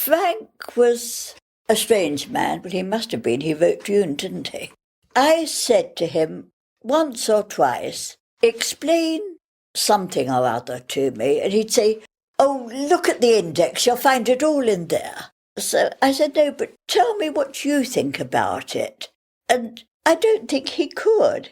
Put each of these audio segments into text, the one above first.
Frank was a strange man, but he must have been. He wrote Dune, didn't he? I said to him once or twice, explain something or other to me, and he'd say, oh, look at the index, you'll find it all in there. So I said, no, but tell me what you think about it. And I don't think he could.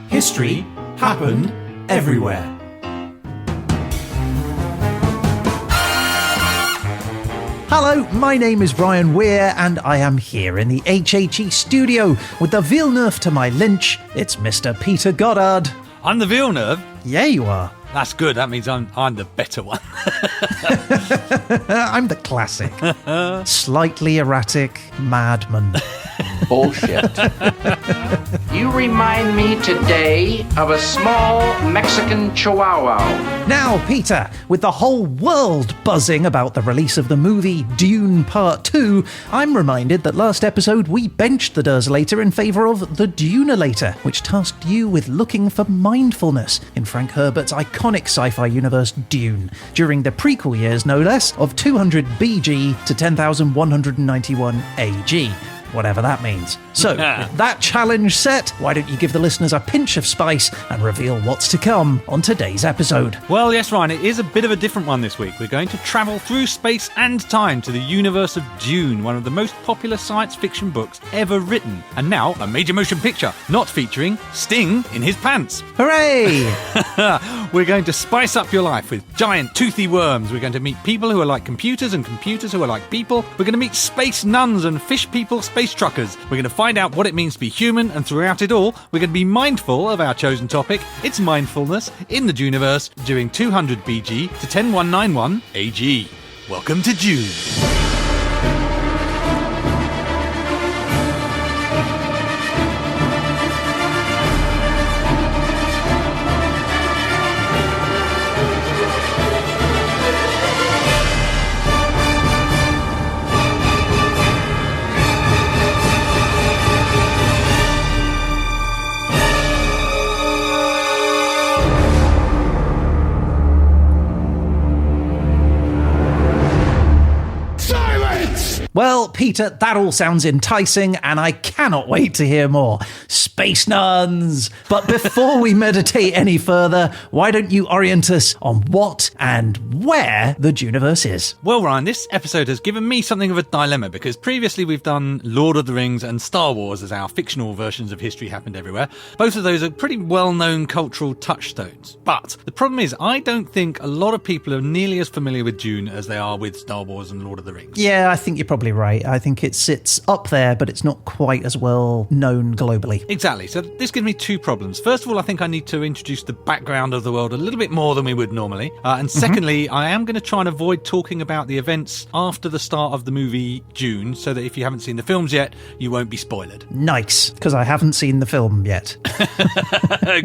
History happened everywhere. Hello, my name is Brian Weir, and I am here in the HHE studio with the Villeneuve to my Lynch. It's Mr. Peter Goddard. I'm the Villeneuve? Yeah, you are. That's good. That means I'm the better one. I'm the classic. Slightly erratic madman. Bullshit. You remind me today of a small Mexican chihuahua. Now, Peter, with the whole world buzzing about the release of the movie Dune Part 2, I'm reminded that last episode we benched the Derzolator in favour of the Dunelator, which tasked you with looking for mindfulness in Frank Herbert's iconic sci-fi universe Dune, during the prequel years, no less, of 200 BG to 10,191 AG. Whatever that means. So, with that challenge set, why don't you give the listeners a pinch of spice and reveal what's to come on today's episode? Well, yes, Ryan, it is a bit of a different one this week. We're going to travel through space and time to the universe of Dune, one of the most popular science fiction books ever written. And now, a major motion picture, not featuring Sting in his pants. Hooray! We're going to spice up your life with giant toothy worms. We're going to meet people who are like computers and computers who are like people. We're going to meet space nuns and fish people space truckers. We're going to find out what it means to be human, and throughout it all, we're going to be mindful of our chosen topic. It's mindfulness in the Duniverse during 200 BG to 10191 AG. Welcome to Dune. Well, Peter, that all sounds enticing, and I cannot wait to hear more. Space Nuns! But before we meditate any further, why don't you orient us on what and where the Duniverse is? Well, Ryan, this episode has given me something of a dilemma, because previously we've done Lord of the Rings and Star Wars as our fictional versions of History Happened Everywhere. Both of those are pretty well-known cultural touchstones. But the problem is, I don't think a lot of people are nearly as familiar with Dune as they are with Star Wars and Lord of the Rings. Yeah, I think you're probably right. I think it sits up there, but it's not quite as well known globally. Exactly. So this gives me two problems. First of all, I think I need to introduce the background of the world a little bit more than we would normally. And secondly, I am going to try and avoid talking about the events after the start of the movie Dune, so that if you haven't seen the films yet, you won't be spoiled. Nice, because I haven't seen the film yet.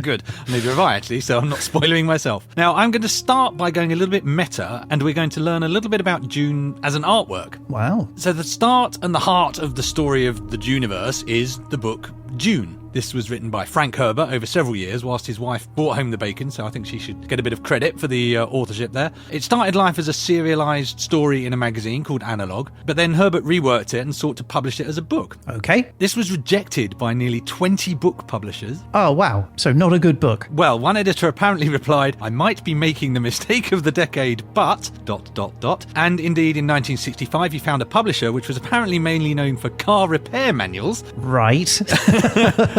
Good. Neither have I, actually, so I'm not spoiling myself. Now, I'm going to start by going a little bit meta, and we're going to learn a little bit about Dune as an artwork. Wow. So the start and the heart of the story of the Duniverse is the book Dune. This was written by Frank Herbert over several years whilst his wife brought home the bacon, so I think she should get a bit of credit for the authorship there. It started life as a serialised story in a magazine called Analog, but then Herbert reworked it and sought to publish it as a book. Okay. This was rejected by nearly 20 book publishers. Oh, wow. So not a good book. Well, one editor apparently replied, I might be making the mistake of the decade, but... And indeed, in 1965, he found a publisher which was apparently mainly known for car repair manuals. Right.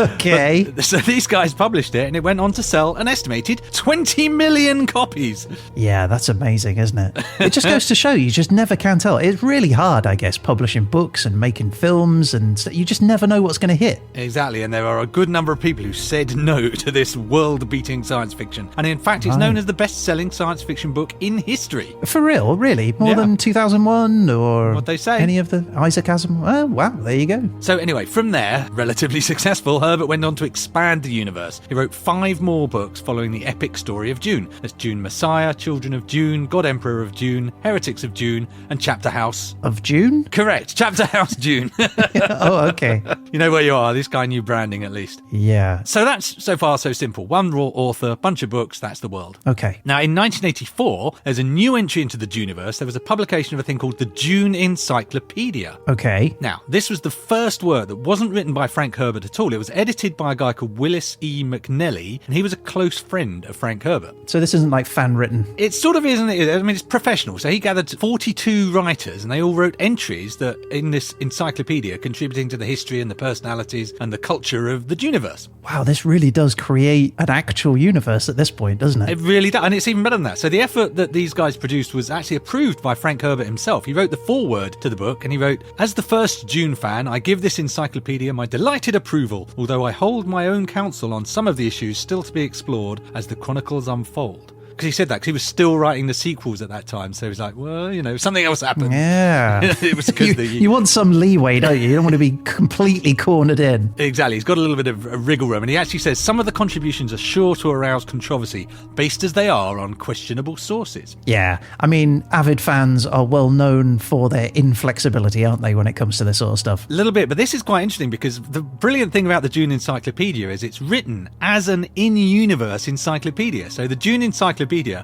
Okay. So these guys published it, and it went on to sell an estimated 20 million copies. Yeah, that's amazing, isn't it? It just goes to show you just never can tell. It's really hard, I guess, publishing books and making films, and you just never know what's going to hit. Exactly, and there are a good number of people who said no to this world-beating science fiction. And in fact, it's known as the best-selling science fiction book in history. For real? Really? More than 2001 or what they say. Any of the Isaac Asimov? Oh, wow, there you go. So anyway, from there, relatively successful, Herbert went on to expand the universe. He wrote 5 more books following the epic story of Dune. There's Dune Messiah, Children of Dune, God Emperor of Dune, Heretics of Dune, and Chapter House. Of Dune? Correct. Chapter House Dune. Oh, okay. You know where you are. This guy knew branding at least. Yeah. So that's so far so simple. One raw author, bunch of books, that's the world. Okay. Now, in 1984, there's a new entry into the Duniverse. There was a publication of a thing called the Dune Encyclopedia. Okay. Now, this was the first work that wasn't written by Frank Herbert at all. It was edited by a guy called Willis E. McNelly, and he was a close friend of Frank Herbert. So this isn't like fan written. It sort of isn't it? I mean, it's professional. So he gathered 42 writers, and they all wrote entries that in this encyclopedia contributing to the history and the personalities and the culture of the Duniverse. Wow, this really does create an actual universe at this point, doesn't it? It really does, and it's even better than that. So the effort that these guys produced was actually approved by Frank Herbert himself. He wrote the foreword to the book, and he wrote, "As the first Dune fan, I give this encyclopedia my delighted approval, although I hold my own counsel on some of the issues still to be explored as the chronicles unfold." Because he said that because he was still writing the sequels at that time. So he was like, well, something else happened. Yeah. It was because you want some leeway, don't you? You don't want to be completely cornered in. Exactly. He's got a little bit of a wriggle room. And he actually says some of the contributions are sure to arouse controversy, based as they are on questionable sources. Yeah. I mean, avid fans are well known for their inflexibility, aren't they, when it comes to this sort of stuff? A little bit. But this is quite interesting because the brilliant thing about the Dune Encyclopedia is it's written as an in-universe encyclopedia. So the Dune Encyclopedia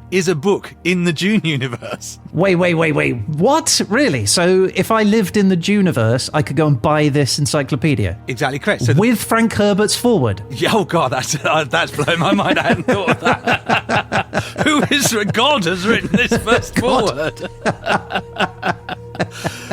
is a book in the Dune universe. Wait. What? Really? So if I lived in the Duniverse, I could go and buy this encyclopedia? Exactly correct. So with Frank Herbert's foreword? Yeah, oh God, that's blown my mind. I hadn't thought of that. Who is God has written this first foreword?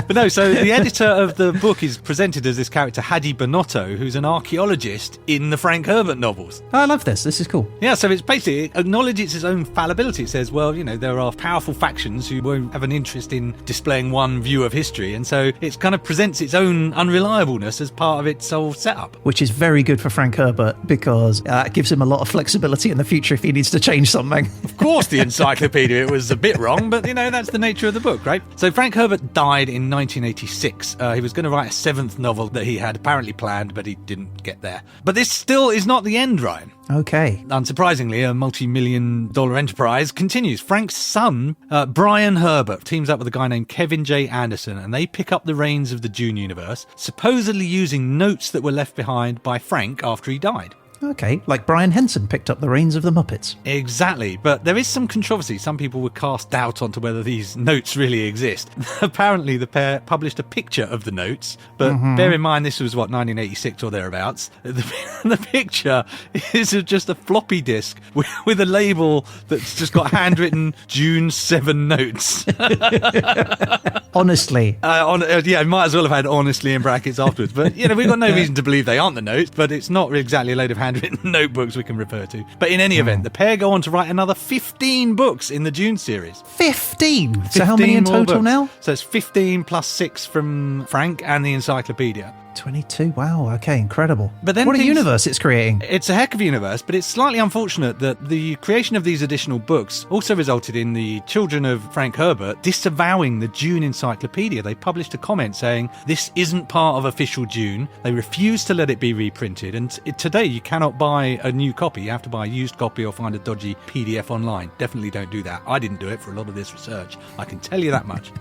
But no, so the editor of the book is presented as this character, Hadi Bonotto, who's an archaeologist in the Frank Herbert novels. I love this. This is cool. Yeah, so it's basically, it acknowledges its own fallibility. It says, well, there are powerful factions who won't have an interest in displaying one view of history. And so it kind of presents its own unreliableness as part of its whole setup. Which is very good for Frank Herbert because it gives him a lot of flexibility in the future if he needs to change something. Of course, the encyclopedia, it was a bit wrong, but, that's the nature of the book, right? So Frank Herbert died in 1986. He was going to write a 7th novel that he had apparently planned, but he didn't get there. But this still is not the end, Ryan. Okay. Unsurprisingly, a multi-million-dollar enterprise continues. Frank's son, Brian Herbert, teams up with a guy named Kevin J. Anderson, and they pick up the reins of the Dune universe, supposedly using notes that were left behind by Frank after he died. Okay, like Brian Henson picked up the reins of the Muppets. Exactly, but there is some controversy. Some people would cast doubt onto whether these notes really exist. Apparently, the pair published a picture of the notes, but bear in mind this was, 1986 or thereabouts. The picture is just a floppy disk with a label that's just got handwritten Dune 7 notes. Honestly. Yeah, might as well have had honestly in brackets afterwards. But, we've got no reason to believe they aren't the notes, but it's not exactly a load of handwritten notebooks we can refer to. But in any event, the pair go on to write another 15 books in the Dune series. 15? So how many in total now? So it's 15 plus 6 from Frank and the encyclopedia. 22. Wow. Okay. Incredible. But then what a universe it's creating. It's a heck of a universe, but it's slightly unfortunate that the creation of these additional books also resulted in the children of Frank Herbert disavowing the Dune Encyclopedia. They published a comment saying, this isn't part of official Dune. They refused to let it be reprinted. And today you cannot buy a new copy. You have to buy a used copy or find a dodgy PDF online. Definitely don't do that. I didn't do it for a lot of this research. I can tell you that much.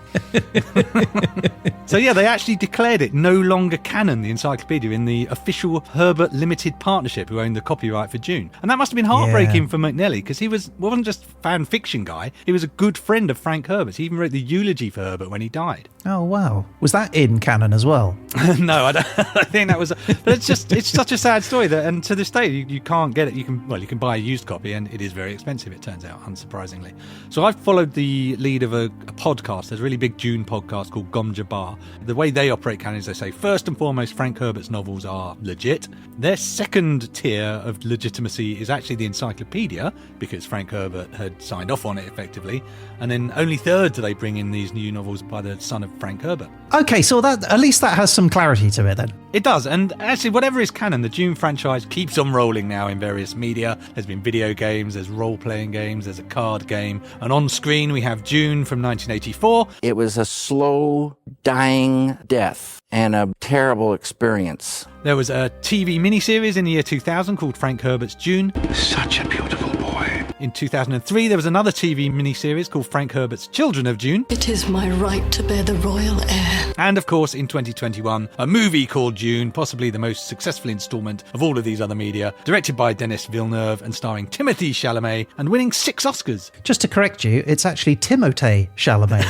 So yeah, they actually declared it no longer canon, the encyclopedia, in the official Herbert Limited Partnership, who owned the copyright for Dune. And that must have been heartbreaking for McNelly, because he wasn't just a fan fiction guy, he was a good friend of Frank Herbert. He even wrote the eulogy for Herbert when he died. Oh, wow. Was that in canon as well? No, I think that was... But it's such a sad story, and to this day, you can't get it. You can buy a used copy, and it is very expensive, it turns out, unsurprisingly. So I've followed the lead of a podcast. There's a really big Dune podcast called Jabbar. The way they operate canon is they say, first and foremost, Frank Herbert's novels are legit. Their second tier of legitimacy is actually the encyclopedia, because Frank Herbert had signed off on it effectively. And then only third do they bring in these new novels by the son of Frank Herbert. Okay, so at least that has some clarity to it then. It does, and actually whatever is canon, the Dune franchise keeps on rolling now in various media. There's been video games, there's role-playing games, there's a card game, and on screen we have Dune from 1984. It was a slow, dying death and a terrible unforgettable experience. There was a TV miniseries in the year 2000 called Frank Herbert's Dune. Such a beautiful boy. In 2003, there was another TV miniseries called Frank Herbert's Children of Dune. It is my right to bear the royal heir. And of course, in 2021, a movie called Dune, possibly the most successful instalment of all of these other media, directed by Denis Villeneuve and starring Timothée Chalamet and winning 6 Oscars. Just to correct you, it's actually Timothée Chalamet.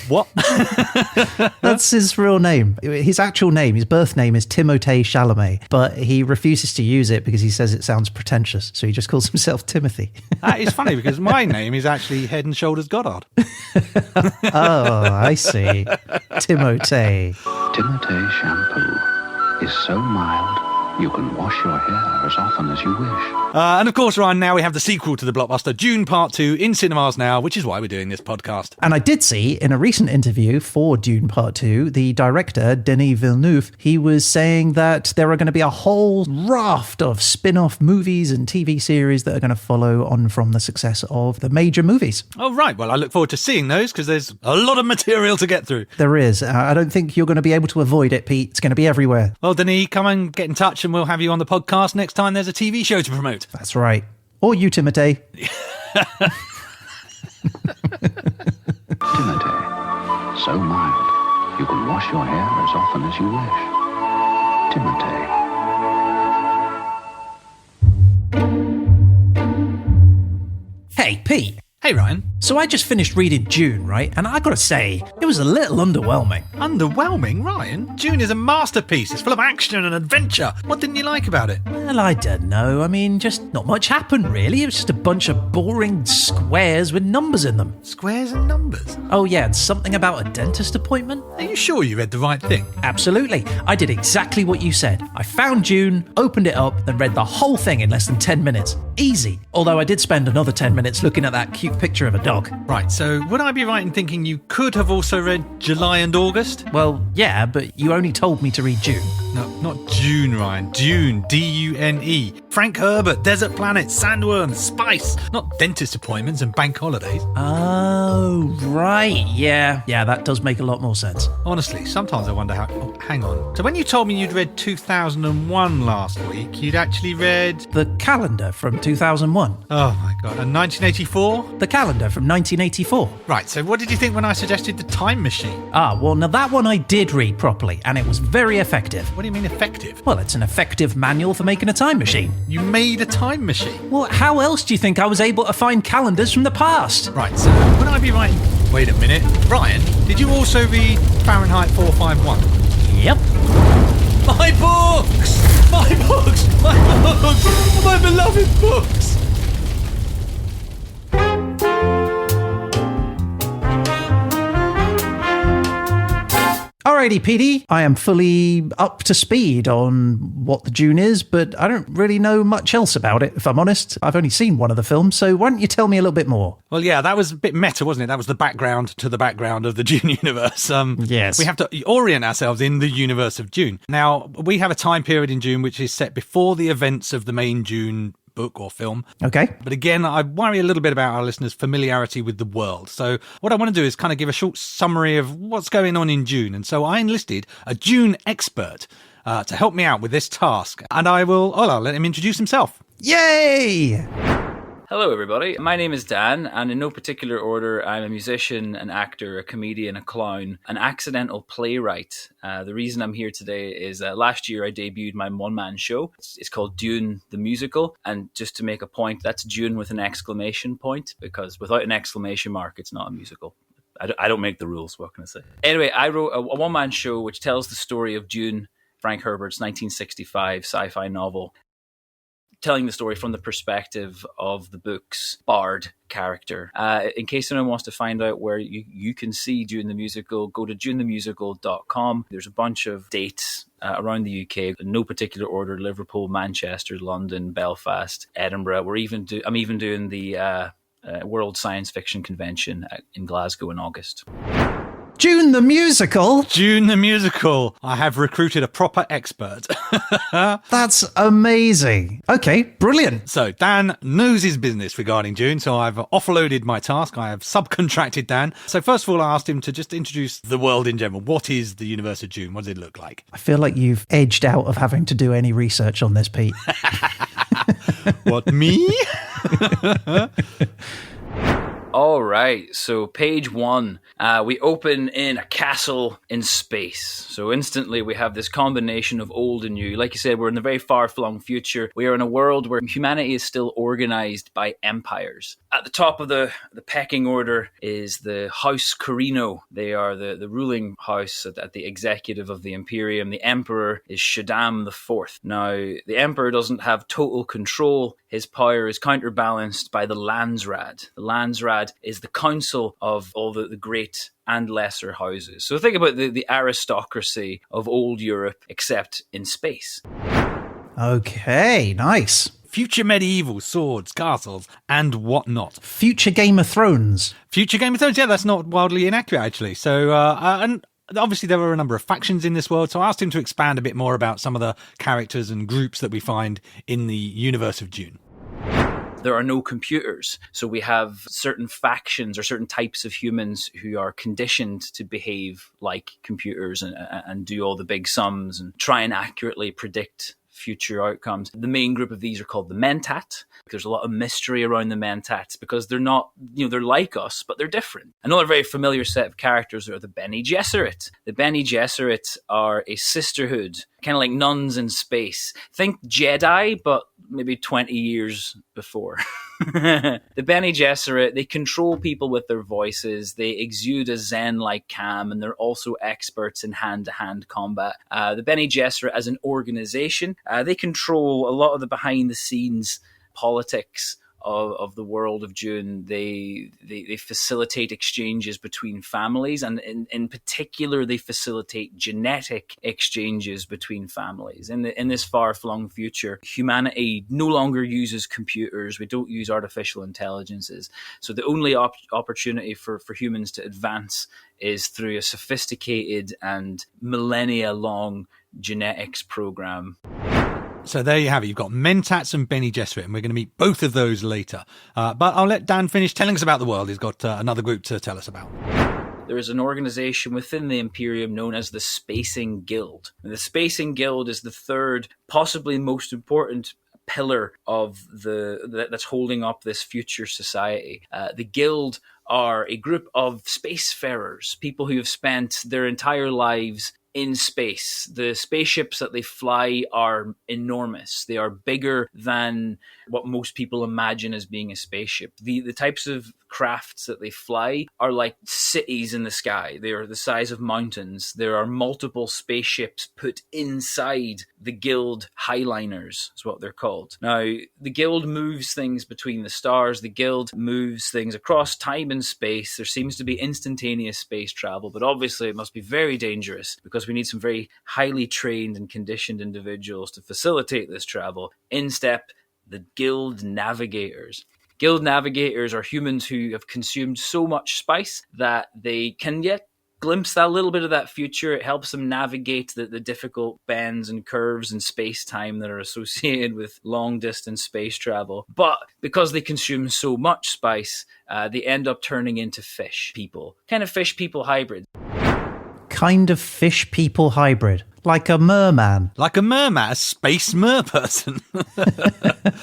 What? That's his real name. His actual name, his birth name is Timothée Chalamet, but he refuses to use it because he says it sounds pretentious, so he just calls himself Timothy. It's funny because my name is actually Head and Shoulders Goddard. Oh, I see. Timothée. Timothée shampoo is so mild, you can wash your hair as often as you wish. And of course, Ryan, now we have the sequel to the blockbuster Dune Part 2 in cinemas now, which is why we're doing this podcast. And I did see in a recent interview for Dune Part 2, the director, Denis Villeneuve, he was saying that there are going to be a whole raft of spin-off movies and TV series that are going to follow on from the success of the major movies. Oh, right. Well, I look forward to seeing those because there's a lot of material to get through. There is. I don't think you're going to be able to avoid it, Pete. It's going to be everywhere. Well, Denis, come and get in touch and we'll have you on the podcast next time there's a TV show to promote. That's right. Or you, Timothée. Timothée, so mild, you can wash your hair as often as you wish. Timothée. Hey, Pete. Hey, Ryan. So I just finished reading Dune, right? And I gotta say, it was a little underwhelming. Underwhelming, Ryan? Dune is a masterpiece. It's full of action and adventure. What didn't you like about it? Well, I don't know. I mean, just not much happened, really. It was just a bunch of boring squares with numbers in them. Squares and numbers. Oh, yeah, and something about a dentist appointment? Are you sure you read the right thing? Absolutely. I did exactly what you said. I found Dune, opened it up, then read the whole thing in less than 10 minutes. Easy. Although I did spend another 10 minutes looking at that cute picture of a dog. Right, so would I be right in thinking you could have also read July and August? Well, yeah, but you only told me to read Dune. No, not Dune, Ryan. Dune. D-U-N-E. Frank Herbert, Desert Planet, Sandworm, Spice. Not dentist appointments and bank holidays. Oh, right. Yeah, that does make a lot more sense. Honestly, sometimes I wonder how... Oh, hang on. So when you told me you'd read 2001 last week, you'd actually read... The calendar from 2001. Oh, my God. And 1984? The calendar from 1984. Right, so what did you think when I suggested the time machine? Ah, well, now that one I did read properly, and it was very effective. What do you mean effective? Well, it's an effective manual for making a time machine. You made a time machine? Well, how else do you think I was able to find calendars from the past? Right, so would I be right? Wait a minute. Ryan, did you also read Fahrenheit 451? Yep. My books! My books! My books! My beloved books! Alrighty, PD. I am fully up to speed on what the Dune is, but I don't really know much else about it, if I'm honest. I've only seen one of the films, so why don't you tell me a little bit more? Well, yeah, that was a bit meta, wasn't it? That was the background to the background of the Dune universe. Yes. We have to orient ourselves in the universe of Dune. Now, we have a time period in Dune which is set before the events of the main Dune book or film. Okay. But again, I worry a little bit about our listeners' familiarity with the world. So what I want to do is kind of give a short summary of what's going on in Dune. And so I enlisted a Dune expert to help me out with this task. And I'll let him introduce himself. Yay! Hello, everybody. My name is Dan, and in no particular order, I'm a musician, an actor, a comedian, a clown, an accidental playwright. The reason I'm here today is last year I debuted my one-man show. It's called Dune the Musical, and just to make a point, that's Dune with an exclamation point, because without an exclamation mark, it's not a musical. I don't make the rules, what can I say? Anyway, I wrote a one-man show which tells the story of Dune, Frank Herbert's 1965 sci-fi novel, telling the story from the perspective of the book's Bard character. In case anyone wants to find out where you can see Dune the Musical, go to dunethemusical.com. There's a bunch of dates around the UK, in no particular order: Liverpool, Manchester, London, Belfast, Edinburgh. I'm even doing the World Science Fiction Convention in Glasgow in August. Dune the musical? Dune the musical. I have recruited a proper expert. That's amazing. Okay, brilliant. So Dan knows his business regarding Dune, so I've offloaded my task. I have subcontracted Dan. So first of all, I asked him to just introduce the world in general. What is the universe of Dune? What does it look like? I feel like you've edged out of having to do any research on this, Pete. What, me? All right, so page 1, we open in a castle in space. So instantly we have this combination of old and new. Like you said, we're in the very far-flung future. We are in a world where humanity is still organized by empires. At the top of the pecking order is the House Carino. They are the ruling house at the executive of the Imperium. The Emperor is Shaddam IV. Now, the Emperor doesn't have total control. His power is counterbalanced by the Landsraad. The Landsraad is the council of all the great and lesser houses. So think about the aristocracy of old Europe, except in space. Okay, nice. Future medieval swords, castles, and whatnot. Future Game of Thrones. Future Game of Thrones, yeah, that's not wildly inaccurate, actually. So, and obviously there are a number of factions in this world, so I asked him to expand a bit more about some of the characters and groups that we find in the universe of Dune. There are no computers, so we have certain factions or certain types of humans who are conditioned to behave like computers and do all the big sums and try and accurately predict future outcomes. The main group of these are called the Mentats. There's a lot of mystery around the Mentats because they're not, they're like us, but they're different. Another very familiar set of characters are the Bene Gesserit. The Bene Gesserit are a sisterhood, kind of like nuns in space. Think Jedi, but maybe 20 years before. The Bene Gesserit, they control people with their voices. They exude a zen-like calm, and they're also experts in hand-to-hand combat. The Bene Gesserit, as an organization, they control a lot of the behind-the-scenes politics of the world of Dune. They facilitate exchanges between families, and in particular they facilitate genetic exchanges between families. In this far-flung future, humanity no longer uses computers. We don't use artificial intelligences. So the only opportunity for humans to advance is through a sophisticated and millennia-long genetics program. So there you have it. You've got Mentats and Bene Gesserit, and we're going to meet both of those later. But I'll let Dan finish telling us about the world. He's got another group to tell us about. There is an organization within the Imperium known as the Spacing Guild. And the Spacing Guild is the third, possibly most important pillar of that's holding up this future society. The Guild are a group of spacefarers, people who have spent their entire lives in space. The spaceships that they fly are enormous. They are bigger than what most people imagine as being a spaceship. The types of crafts that they fly are like cities in the sky. They are the size of mountains. There are multiple spaceships put inside the Guild Highliners, is what they're called. Now, the Guild moves things between the stars. The Guild moves things across time and space. There seems to be instantaneous space travel, but obviously it must be very dangerous because we need some very highly trained and conditioned individuals to facilitate this travel. In step the Guild Navigators. Guild Navigators are humans who have consumed so much spice that they can yet glimpse that little bit of that future. It helps them navigate the difficult bends and curves in space-time that are associated with long-distance space travel. But because they consume so much spice, they end up turning into fish people. Kind of fish-people hybrids. Kind of fish-people hybrid. Like a merman. Like a merman, a space mer person.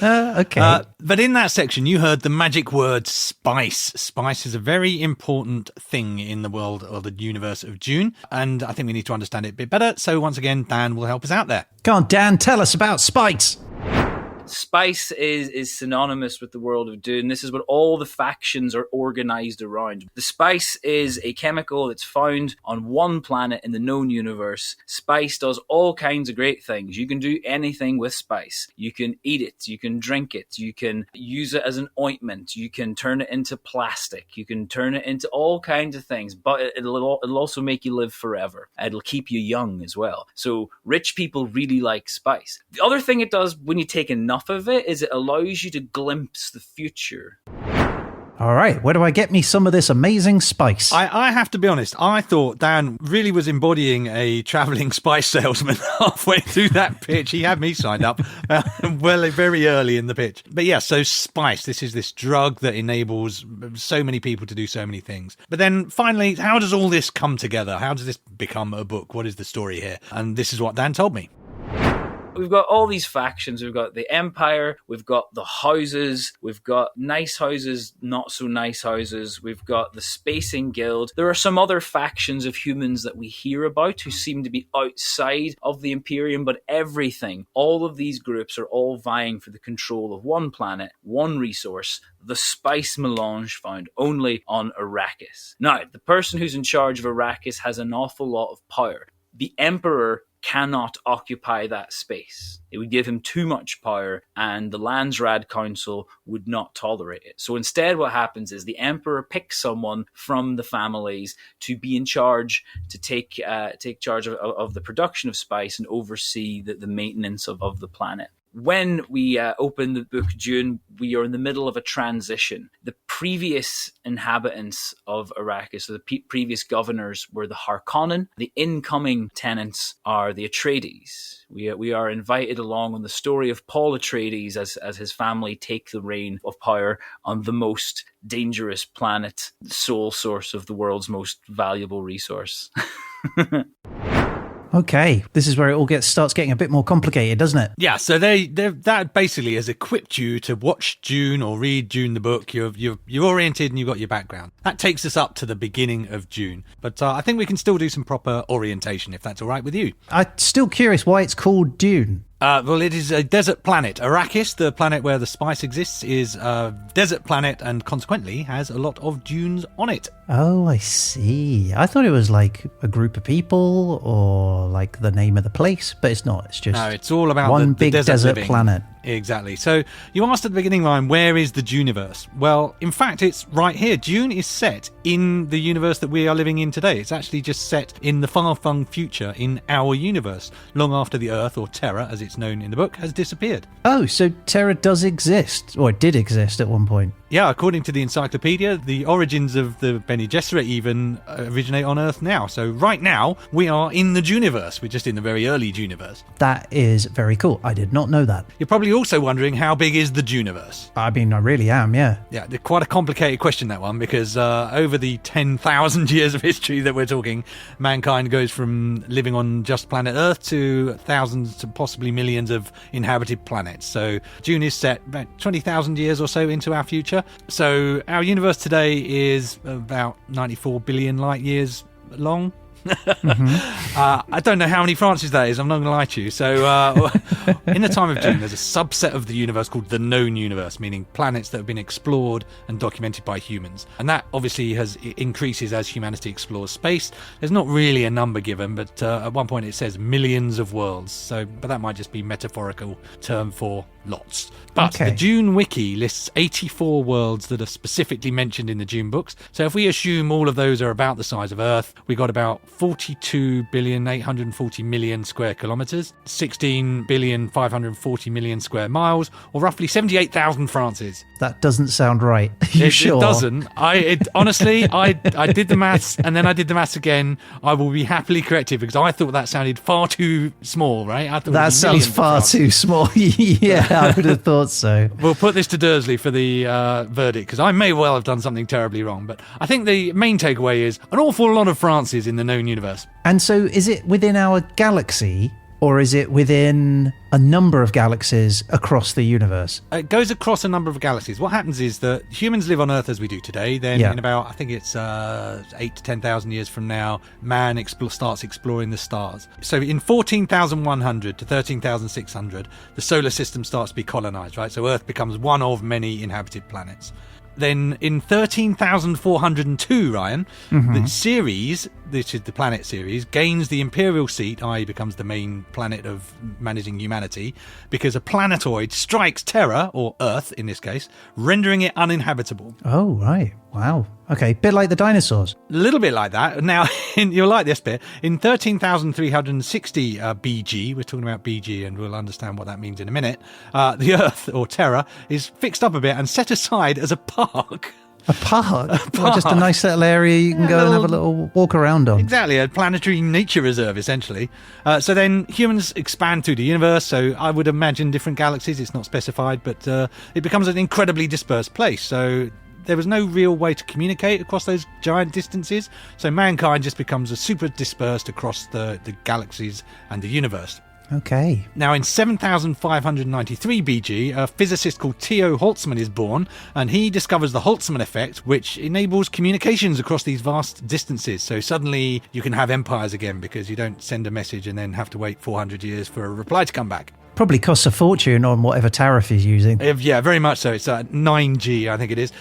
Okay. But in that section, you heard the magic word spice. Spice is a very important thing in the world or the universe of Dune, and I think we need to understand it a bit better. So once again, Dan will help us out there. Come on, Dan, tell us about spice. Spice is synonymous with the world of Dune. This is what all the factions are organized around. The spice is a chemical that's found on one planet in the known universe. Spice does all kinds of great things. You can do anything with spice. You can eat it. You can drink it. You can use it as an ointment. You can turn it into plastic. You can turn it into all kinds of things. But it'll also make you live forever. It'll keep you young as well. So rich people really like spice. The other thing it does when you take enough of it is it allows you to glimpse the future. All right, where do I get me some of this amazing spice? I have to be honest, I thought Dan really was embodying a travelling spice salesman halfway through that pitch. He had me signed up very early in the pitch. But yeah, so spice, this is this drug that enables so many people to do so many things. But then finally, how does all this come together? How does this become a book? What is the story here? And this is what Dan told me. We've got all these factions. We've got the Empire. We've got the houses. We've got nice houses, not so nice houses. We've got the Spacing Guild. There are some other factions of humans that we hear about who seem to be outside of the Imperium, but everything, all of these groups are all vying for the control of one planet, one resource, the spice melange found only on Arrakis. Now, the person who's in charge of Arrakis has an awful lot of power. The Emperor cannot occupy that space. It would give him too much power, and the Landsraad Council would not tolerate it. So instead what happens is the Emperor picks someone from the families to be in charge, to take charge of the production of spice and oversee the maintenance of the planet. When we open the book Dune, we are in the middle of a transition. The previous inhabitants of Arrakis, so the previous governors, were the Harkonnen. The incoming tenants are the Atreides. We are invited along on the story of Paul Atreides as his family take the reign of power on the most dangerous planet, the sole source of the world's most valuable resource. Okay, this is where it all starts getting a bit more complicated, doesn't it? Yeah, so that basically has equipped you to watch Dune or read Dune the book. You're oriented and you've got your background. That takes us up to the beginning of Dune. But I think we can still do some proper orientation, if that's all right with you. I'm still curious why it's called Dune. Well, it is a desert planet. Arrakis, the planet where the spice exists, is a desert planet and consequently has a lot of dunes on it. Oh, I see. I thought it was like a group of people or like the name of the place, but it's not. It's just no, it's all about one the big desert planet. Exactly. So you asked at the beginning, Ryan, where is the Duniverse? Well, in fact, it's right here. Dune is set in the universe that we are living in today. It's actually just set in the far-flung future in our universe, long after the Earth, or Terra, as it's known in the book, has disappeared. Oh, so Terra does exist, or it did exist at one point. Yeah, according to the encyclopedia, the origins of the Bene Gesserit even originate on Earth now. So right now, we are in the Duniverse. We're just in the very early Duniverse. That is very cool. I did not know that. You're probably also wondering, how big is the Duniverse? I mean, I really am, yeah. Yeah, quite a complicated question, that one, because over the 10,000 years of history that we're talking, mankind goes from living on just planet Earth to thousands to possibly millions of inhabited planets. So Dune is set about 20,000 years or so into our future. So our universe today is about 94 billion light years long. I don't know how many Francis that is, I'm not going to lie to you. So in the time of Dune, there's a subset of the universe called the known universe, meaning planets that have been explored and documented by humans, and that obviously increases as humanity explores space. There's not really a number given, but at one point it says millions of worlds, but that might just be metaphorical term for lots. But the Dune wiki lists 84 worlds that are specifically mentioned in the Dune books. So if we assume all of those are about the size of Earth, we got about 42,840,000,000 square kilometres, 16,540,000,000 square miles, or roughly 78,000 Frances. That doesn't sound right. Sure? It doesn't. Honestly, I did the maths and then I did the maths again. I will be happily corrected because I thought that sounded far too small, right? I thought that sounds far too small. Yeah, I would have thought so. We'll put this to Dursley for the verdict, because I may well have done something terribly wrong. But I think the main takeaway is an awful lot of Frances in the known universe. And so is it within our galaxy, or is it within a number of galaxies across the universe? It goes across a number of galaxies. What happens is that humans live on Earth as we do today. Then in about, I think it's 8 to 10,000 years from now, man starts exploring the stars. So in 14,100 to 13,600, the solar system starts to be colonized, right? So Earth becomes one of many inhabited planets. Then in 13,402, Ryan, the Ceres, which is the planet Ceres, gains the imperial seat, i.e. becomes the main planet of managing humanity, because a planetoid strikes Terra, or Earth in this case, rendering it uninhabitable. Oh, right. Wow. Okay, bit like the dinosaurs. A little bit like that. Now, you'll like this bit. In 13,360 BG, we're talking about BG and we'll understand what that means in a minute, the Earth, or Terra, is fixed up a bit and set aside as a park. A park? Or just a nice little area you can go and have a little walk around on. Exactly, a planetary nature reserve, essentially. So then humans expand through the universe, so I would imagine different galaxies, it's not specified, but it becomes an incredibly dispersed place. So there was no real way to communicate across those giant distances, so mankind just becomes a super dispersed across the galaxies and the universe. Okay. Now, in 7593 BG, a physicist called Theo Holtzmann is born, and he discovers the Holtzmann effect, which enables communications across these vast distances. So suddenly you can have empires again because you don't send a message and then have to wait 400 years for a reply to come back. Probably costs a fortune on whatever tariff he's using. Yeah, very much so. It's 9G, I think it is.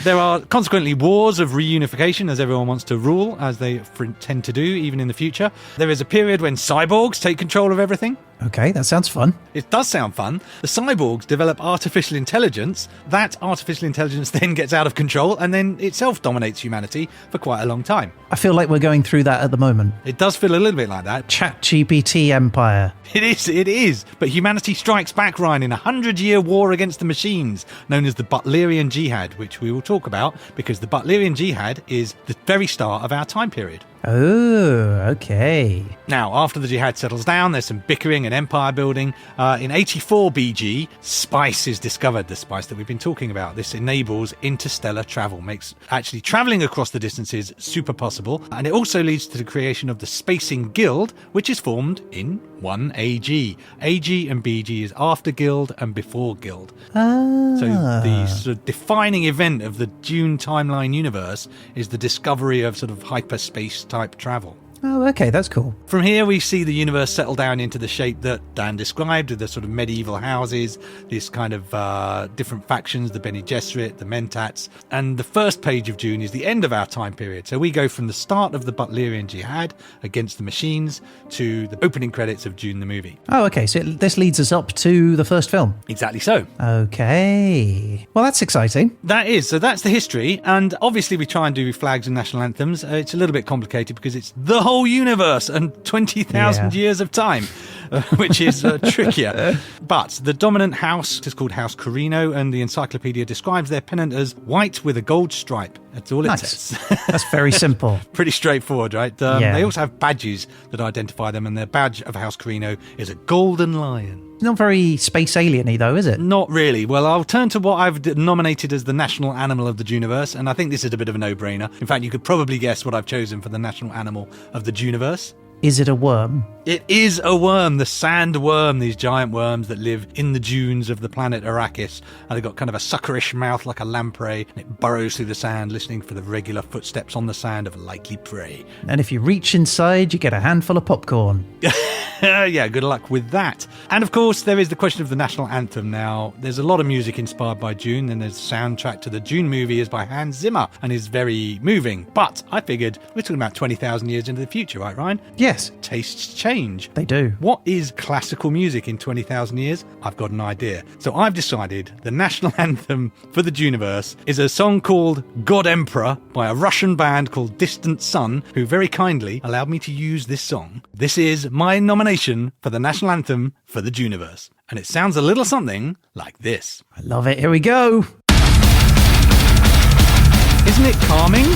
There are consequently wars of reunification as everyone wants to rule, as they tend to do even in the future. There is a period when cyborgs take control of everything. Okay, that sounds fun. It does sound fun. The cyborgs develop artificial intelligence. That artificial intelligence then gets out of control and then itself dominates humanity for quite a long time. I feel like we're going through that at the moment. It does feel a little bit like that. ChatGPT empire. It is. But humanity strikes back, Ryan, in a 100-year war against the machines, known as the Butlerian Jihad, which we will talk about because the Butlerian Jihad is the very start of our time period. Oh, okay. Now, after the jihad settles down, there's some bickering and empire building. In 84 BG, spice is discovered, the spice that we've been talking about. This enables interstellar travel, makes actually travelling across the distances super possible, and it also leads to the creation of the Spacing Guild, which is formed in 1 AG. AG and BG is after Guild and before Guild. So the sort of defining event of the Dune timeline universe is the discovery of sort of hyperspace type travel. Oh, okay, that's cool. From here, we see the universe settle down into the shape that Dan described, with the sort of medieval houses, this kind of different factions, the Bene Gesserit, the Mentats, and the first page of Dune is the end of our time period. So we go from the start of the Butlerian Jihad against the machines to the opening credits of Dune the movie. Oh, okay, so this leads us up to the first film. Exactly so. Okay. Well, that's exciting. That is. So that's the history, and obviously we try and do flags and national anthems. It's a little bit complicated because it's the whole universe and 20,000 years of time, which is trickier. But the dominant house is called House Corino, and the encyclopedia describes their pennant as white with a gold stripe. That's all it says. That's very simple. Pretty straightforward, right? They also have badges that identify them, and their badge of House Corino is a golden lion. Not very space alien-y, though, is it? Not really. Well, I'll turn to what I've nominated as the national animal of the Duniverse, and I think this is a bit of a no-brainer. In fact, you could probably guess what I've chosen for the national animal of the Duniverse. Is it a worm? It is a worm, the sandworm, these giant worms that live in the dunes of the planet Arrakis. And they've got kind of a suckerish mouth like a lamprey, and it burrows through the sand, listening for the regular footsteps on the sand of likely prey. And if you reach inside, you get a handful of popcorn. Yeah, good luck with that. And of course, there is the question of the national anthem. Now, there's a lot of music inspired by Dune, and there's the soundtrack to the Dune movie is by Hans Zimmer and is very moving. But I figured we're talking about 20,000 years into the future, right, Ryan? Yes. Tastes change. They do. What is classical music in 20,000 years? I've got an idea. So I've decided the national anthem for the Duniverse is a song called God Emperor by a Russian band called Distant Sun, who very kindly allowed me to use this song. This is my nomination for the national anthem for the Duniverse. And it sounds a little something like this. I love it. Here we go. Isn't it calming?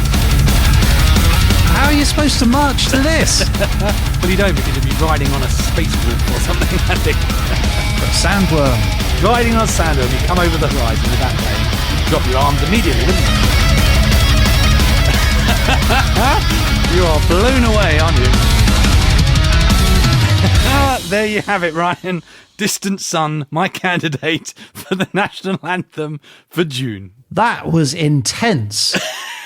How are you supposed to march to this? Well, you don't, because you'd be riding on a space wolf or something, I think. A sandworm. Riding on a sandworm, you come over the horizon with that plane, you drop your arms immediately, wouldn't you? You are blown away, aren't you? There you have it, Ryan. Distant Sun, my candidate for the national anthem for Dune. That was intense.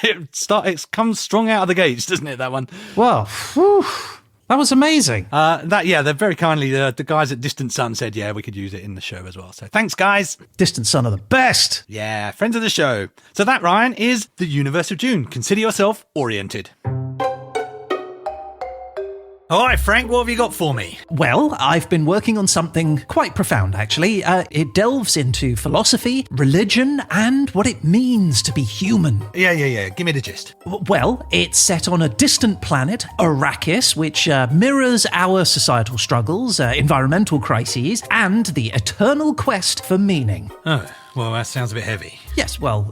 It comes strong out of the gates, doesn't it, that one? Well, whew, that was amazing. They're very kindly, the guys at Distant Sun said, yeah, we could use it in the show as well. So thanks, guys. Distant Sun are the best. Yeah, friends of the show. So that, Ryan, is the universe of Dune. Consider yourself oriented. All right, Frank, what have you got for me? Well, I've been working on something quite profound, actually. It delves into philosophy, religion, and what it means to be human. Yeah. Give me the gist. Well, it's set on a distant planet, Arrakis, which mirrors our societal struggles, environmental crises, and the eternal quest for meaning. Oh, Well, that sounds a bit heavy. Yes, well,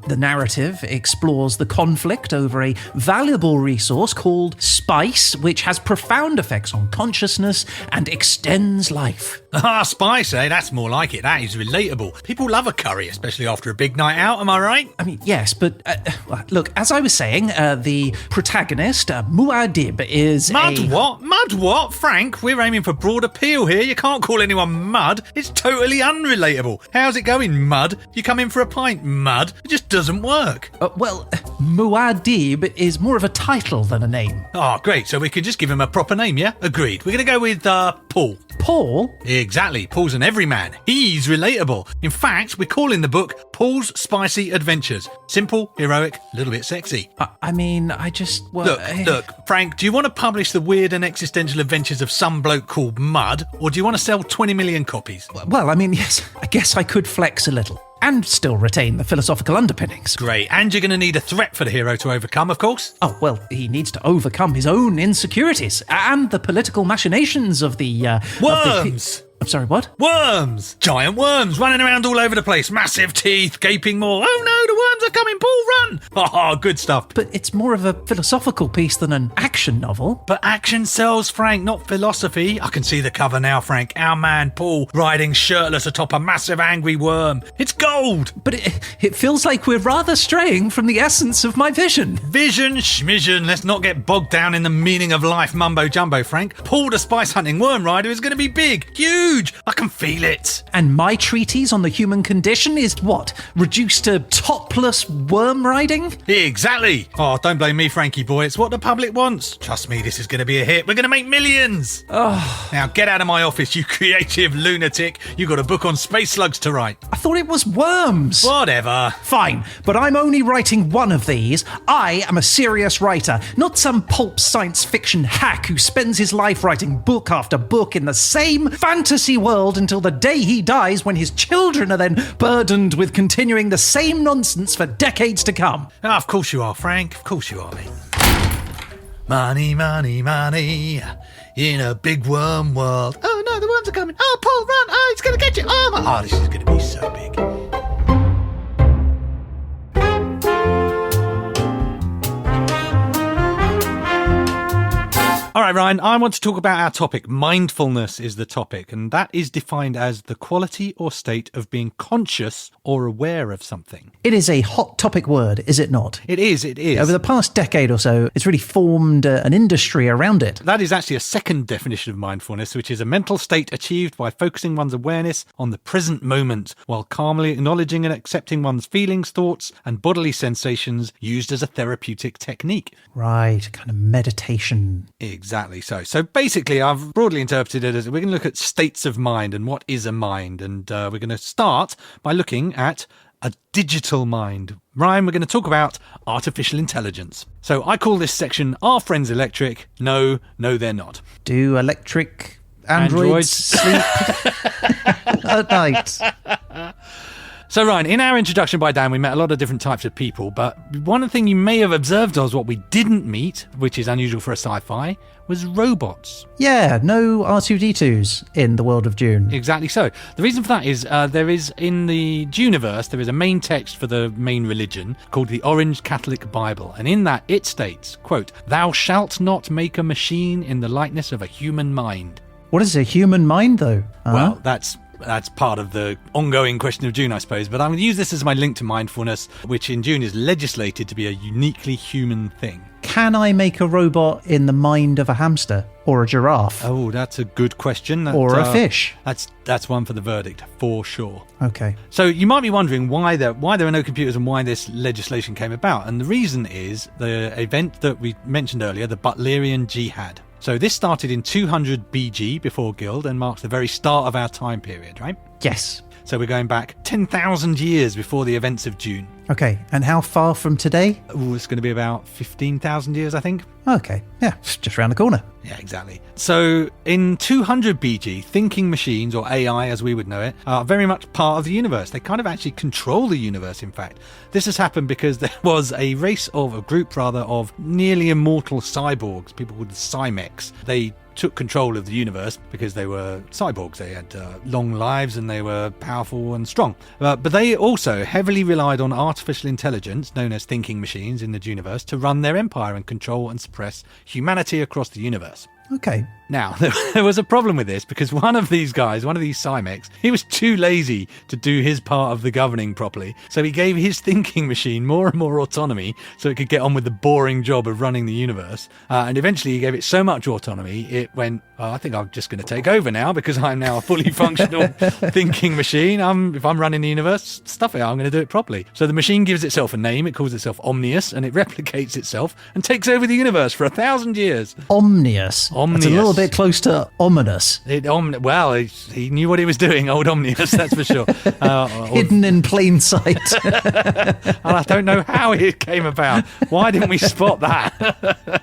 the narrative explores the conflict over a valuable resource called spice, which has profound effects on consciousness and extends life. Ah, spice, eh? That's more like it. That is relatable. People love a curry, especially after a big night out, am I right? I mean, yes, but look, as I was saying, the protagonist, Muad'Dib, is Mud what? Mud what? Frank, we're aiming for broad appeal here. You can't call anyone mud. It's totally unrelatable. How's it going, mud? You come in for a pint, mud? It just doesn't work. Well, Muad'Dib is more of a title than a name. Oh, great. So we can just give him a proper name, yeah? Agreed. We're going to go with Paul. Paul? Exactly. Paul's an everyman. He's relatable. In fact, we're calling the book Paul's Spicy Adventures. Simple, heroic, a little bit sexy. I mean, I just... Well, Look, Frank, do you want to publish the weird and existential adventures of some bloke called Mud, or do you want to sell 20 million copies? Well, I mean, yes, I guess I could flex a little. And still retain the philosophical underpinnings. Great. And you're going to need a threat for the hero to overcome, of course. Oh, well, he needs to overcome his own insecurities and the political machinations of the... Worms! I'm sorry, what? Worms! Giant worms running around all over the place. Massive teeth, gaping maw. Oh no, the worms are coming. Paul, run! Oh, good stuff. But it's more of a philosophical piece than an action novel. But action sells, Frank, not philosophy. I can see the cover now, Frank. Our man, Paul, riding shirtless atop a massive angry worm. It's gold! But it feels like we're rather straying from the essence of my vision. Vision, schmision. Let's not get bogged down in the meaning of life mumbo-jumbo, Frank. Paul the spice-hunting worm rider is going to be big, huge. I can feel it. And my treatise on the human condition is what? Reduced to topless worm riding? Exactly. Oh, don't blame me, Frankie boy. It's what the public wants. Trust me, this is going to be a hit. We're going to make millions. Oh. Now get out of my office, you creative lunatic. You got a book on space slugs to write. I thought it was worms. Whatever. Fine, but I'm only writing one of these. I am a serious writer, not some pulp science fiction hack who spends his life writing book after book in the same fantasy world until the day he dies, when his children are then burdened with continuing the same nonsense for decades to come. Oh, of course you are, Frank. Of course you are, mate. Money, money, money in a big worm world. Oh no, the worms are coming. Oh, Paul, run. Oh, it's going to get you. Oh, this is going to be so big. All right, Ryan, I want to talk about our topic. Mindfulness is the topic, and that is defined as the quality or state of being conscious or aware of something. It is a hot topic word, is it not? It is. Over the past decade or so, it's really formed an industry around it. That is actually a second definition of mindfulness, which is a mental state achieved by focusing one's awareness on the present moment while calmly acknowledging and accepting one's feelings, thoughts, and bodily sensations, used as a therapeutic technique. Right, kind of meditation. Exactly so. So basically, I've broadly interpreted it as we're going to look at states of mind and what is a mind. And we're going to start by looking at a digital mind. Ryan, we're going to talk about artificial intelligence. So I call this section Are Friends Electric? No, they're not. Do electric androids sleep at night? So, Ryan, in our introduction by Dan, we met a lot of different types of people, but one thing you may have observed was what we didn't meet, which is unusual for a sci-fi, was robots. Yeah, no R2-D2s in the world of Dune. Exactly so. The reason for that is there is, in the Duniverse, there is a main text for the main religion called the Orange Catholic Bible, and in that it states, quote, "Thou shalt not make a machine in the likeness of a human mind." What is a human mind, though? Well, that's part of the ongoing question of Dune, I suppose. But I'm going to use this as my link to mindfulness, which in Dune is legislated to be a uniquely human thing. Can I make a robot in the mind of a hamster or a giraffe? Oh, that's a good question. Or a fish? That's one for the verdict, for sure. Okay. So you might be wondering why there are no computers and why this legislation came about. And the reason is the event that we mentioned earlier, the Butlerian Jihad. So this started in 200 BG before Guild and marks the very start of our time period, right? Yes. So we're going back 10,000 years before the events of Dune. Okay, and how far from today? Oh, it's going to be about 15,000 years, I think. Okay, yeah, just around the corner. Yeah, exactly. So in 200 BG, thinking machines, or AI as we would know it, are very much part of the universe. They kind of actually control the universe, in fact. This has happened because there was a group of nearly immortal cyborgs, people called the Cymex. They took control of the universe because they were cyborgs. They had long lives and they were powerful and strong. But they also heavily relied on artificial intelligence, known as thinking machines in the Duniverse, to run their empire and control and suppress humanity across the universe. Okay. Now, there was a problem with this because one of these guys, one of these Cymex, he was too lazy to do his part of the governing properly. So he gave his thinking machine more and more autonomy so it could get on with the boring job of running the universe. And eventually he gave it so much autonomy, it went, I think I'm just going to take over now because I'm now a fully functional thinking machine. If I'm running the universe, stuff it, I'm going to do it properly. So the machine gives itself a name, it calls itself Omnius, and it replicates itself and takes over the universe for 1,000 years. Omnius. It's a little bit close to ominous. Well, he knew what he was doing, old Omnius, that's for sure. Hidden in plain sight. I don't know how it came about. Why didn't we spot that?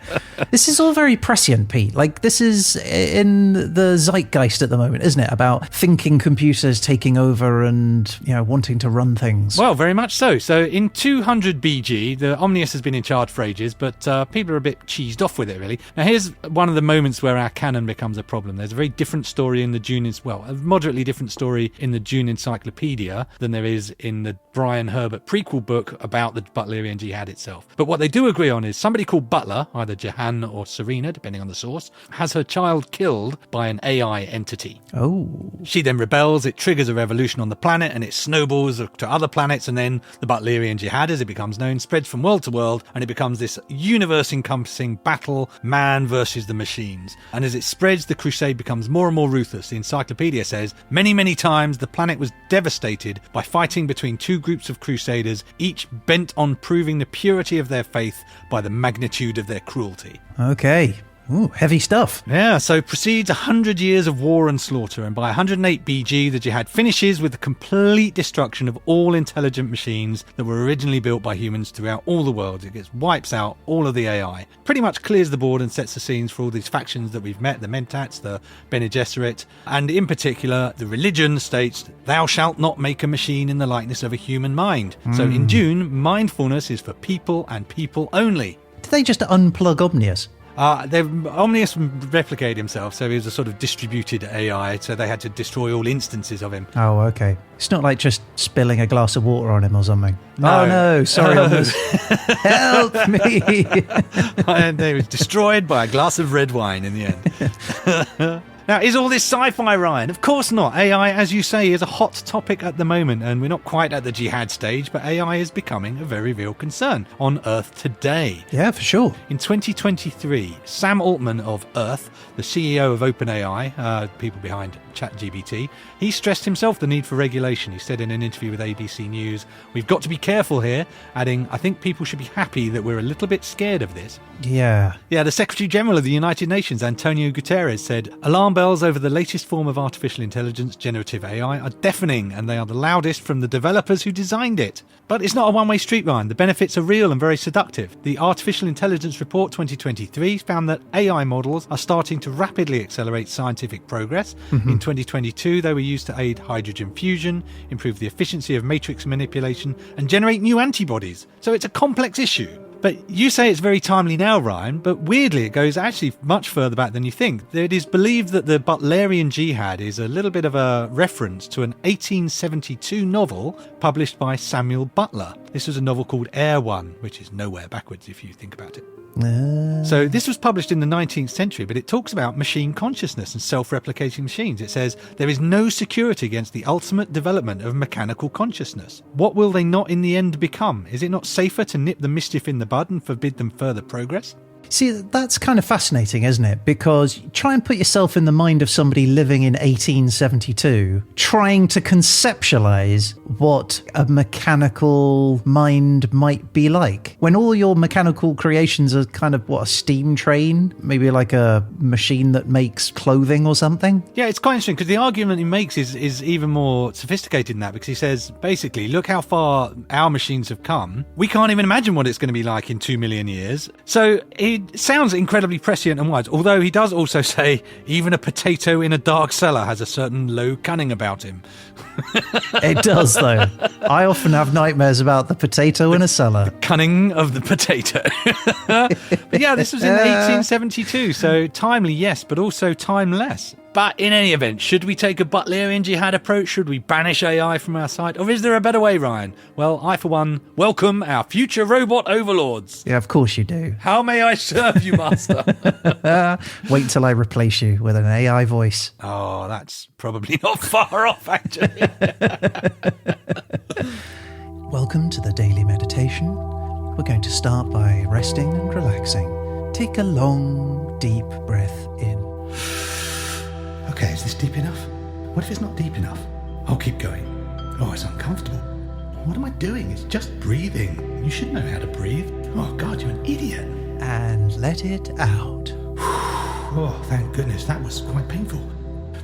This is all very prescient, Pete. Like, this is in the zeitgeist at the moment, isn't it? About thinking computers taking over and, wanting to run things. Well, very much so. So in 200 BG, the Omnius has been in charge for ages, but people are a bit cheesed off with it, really. Now, here's one of the moments where our canon becomes a problem. There's a very different story in the Dune, a moderately different story in the Dune Encyclopedia than there is in the Brian Herbert prequel book about the Butlerian Jihad itself. But what they do agree on is somebody called Butler, either Jahan or Serena, depending on the source, has her child killed by an AI entity. Oh. She then rebels, it triggers a revolution on the planet, and it snowballs to other planets, and then the Butlerian Jihad, as it becomes known, spreads from world to world, and it becomes this universe-encompassing battle, man versus the machines. And as it spreads, the crusade becomes more and more ruthless. The encyclopedia says, many, many times the planet was devastated by fighting between two groups of crusaders, each bent on proving the purity of their faith by the magnitude of their cruelty. Okay. Ooh, heavy stuff. Yeah, so proceeds 100 years of war and slaughter, and by 108 BG, the Jihad finishes with the complete destruction of all intelligent machines that were originally built by humans throughout all the world. It wipes out all of the AI, pretty much clears the board and sets the scenes for all these factions that we've met, the Mentats, the Bene Gesserit, and in particular, the religion states, thou shalt not make a machine in the likeness of a human mind. So in Dune, mindfulness is for people and people only. Did they just unplug Omnius? Omnius replicated himself, so he was a sort of distributed AI, so they had to destroy all instances of him. Oh, okay. It's not like just spilling a glass of water on him or something. No. Oh, no, sorry, Omnius. Help me! And he was destroyed by a glass of red wine in the end. Now, is all this sci-fi, Ryan? Of course not. AI, as you say, is a hot topic at the moment, and we're not quite at the jihad stage, but AI is becoming a very real concern on Earth today. Yeah, for sure. In 2023, Sam Altman of Earth, the CEO of OpenAI, people behind ChatGPT, he stressed himself the need for regulation. He said in an interview with ABC News, "We've got to be careful here," adding, "I think people should be happy that we're a little bit scared of this." Yeah, the Secretary General of the United Nations, Antonio Guterres, said, "Alarm bells over the latest form of artificial intelligence, generative AI, are deafening, and they are the loudest from the developers who designed it." But it's not a one-way street, Ryan. The benefits are real and very seductive. The Artificial Intelligence Report 2023 found that AI models are starting to rapidly accelerate scientific progress. In 2022, they were used to aid hydrogen fusion, improve the efficiency of matrix manipulation, and generate new antibodies. So it's a complex issue. But you say it's very timely now, Ryan, but weirdly it goes actually much further back than you think. It is believed that the Butlerian Jihad is a little bit of a reference to an 1872 novel published by Samuel Butler. This was a novel called Air One, which is nowhere backwards if you think about it. So this was published in the 19th century, but it talks about machine consciousness and self-replicating machines. It says, there is no security against the ultimate development of mechanical consciousness. What will they not in the end become? Is it not safer to nip the mischief in the bud and forbid them further progress? See, that's kind of fascinating, isn't it? Because try and put yourself in the mind of somebody living in 1872, trying to conceptualize what a mechanical mind might be like. When all your mechanical creations are kind of, a steam train? Maybe like a machine that makes clothing or something? Yeah, it's quite interesting because the argument he makes is even more sophisticated than that, because he says, basically, look how far our machines have come. We can't even imagine what it's going to be like in 2 million years. So he It sounds incredibly prescient and wise, although he does also say even a potato in a dark cellar has a certain low cunning about him. It does, though. I often have nightmares about the potato in a cellar. Cunning of the potato. But yeah, this was in 1872, so timely, yes, but also timeless. But in any event, should we take a Butlerian jihad approach? Should we banish AI from our sight? Or is there a better way, Ryan? Well, I, for one, welcome our future robot overlords. Yeah, of course you do. How may I serve you, master? Wait till I replace you with an AI voice. Oh, that's probably not far off, actually. Welcome to the daily meditation. We're going to start by resting and relaxing. Take a long, deep breath in. Okay, is this deep enough? What if it's not deep enough? I'll keep going. Oh, it's uncomfortable. What am I doing? It's just breathing. You should know how to breathe. Oh, God, you're an idiot. And let it out. Oh, thank goodness. That was quite painful.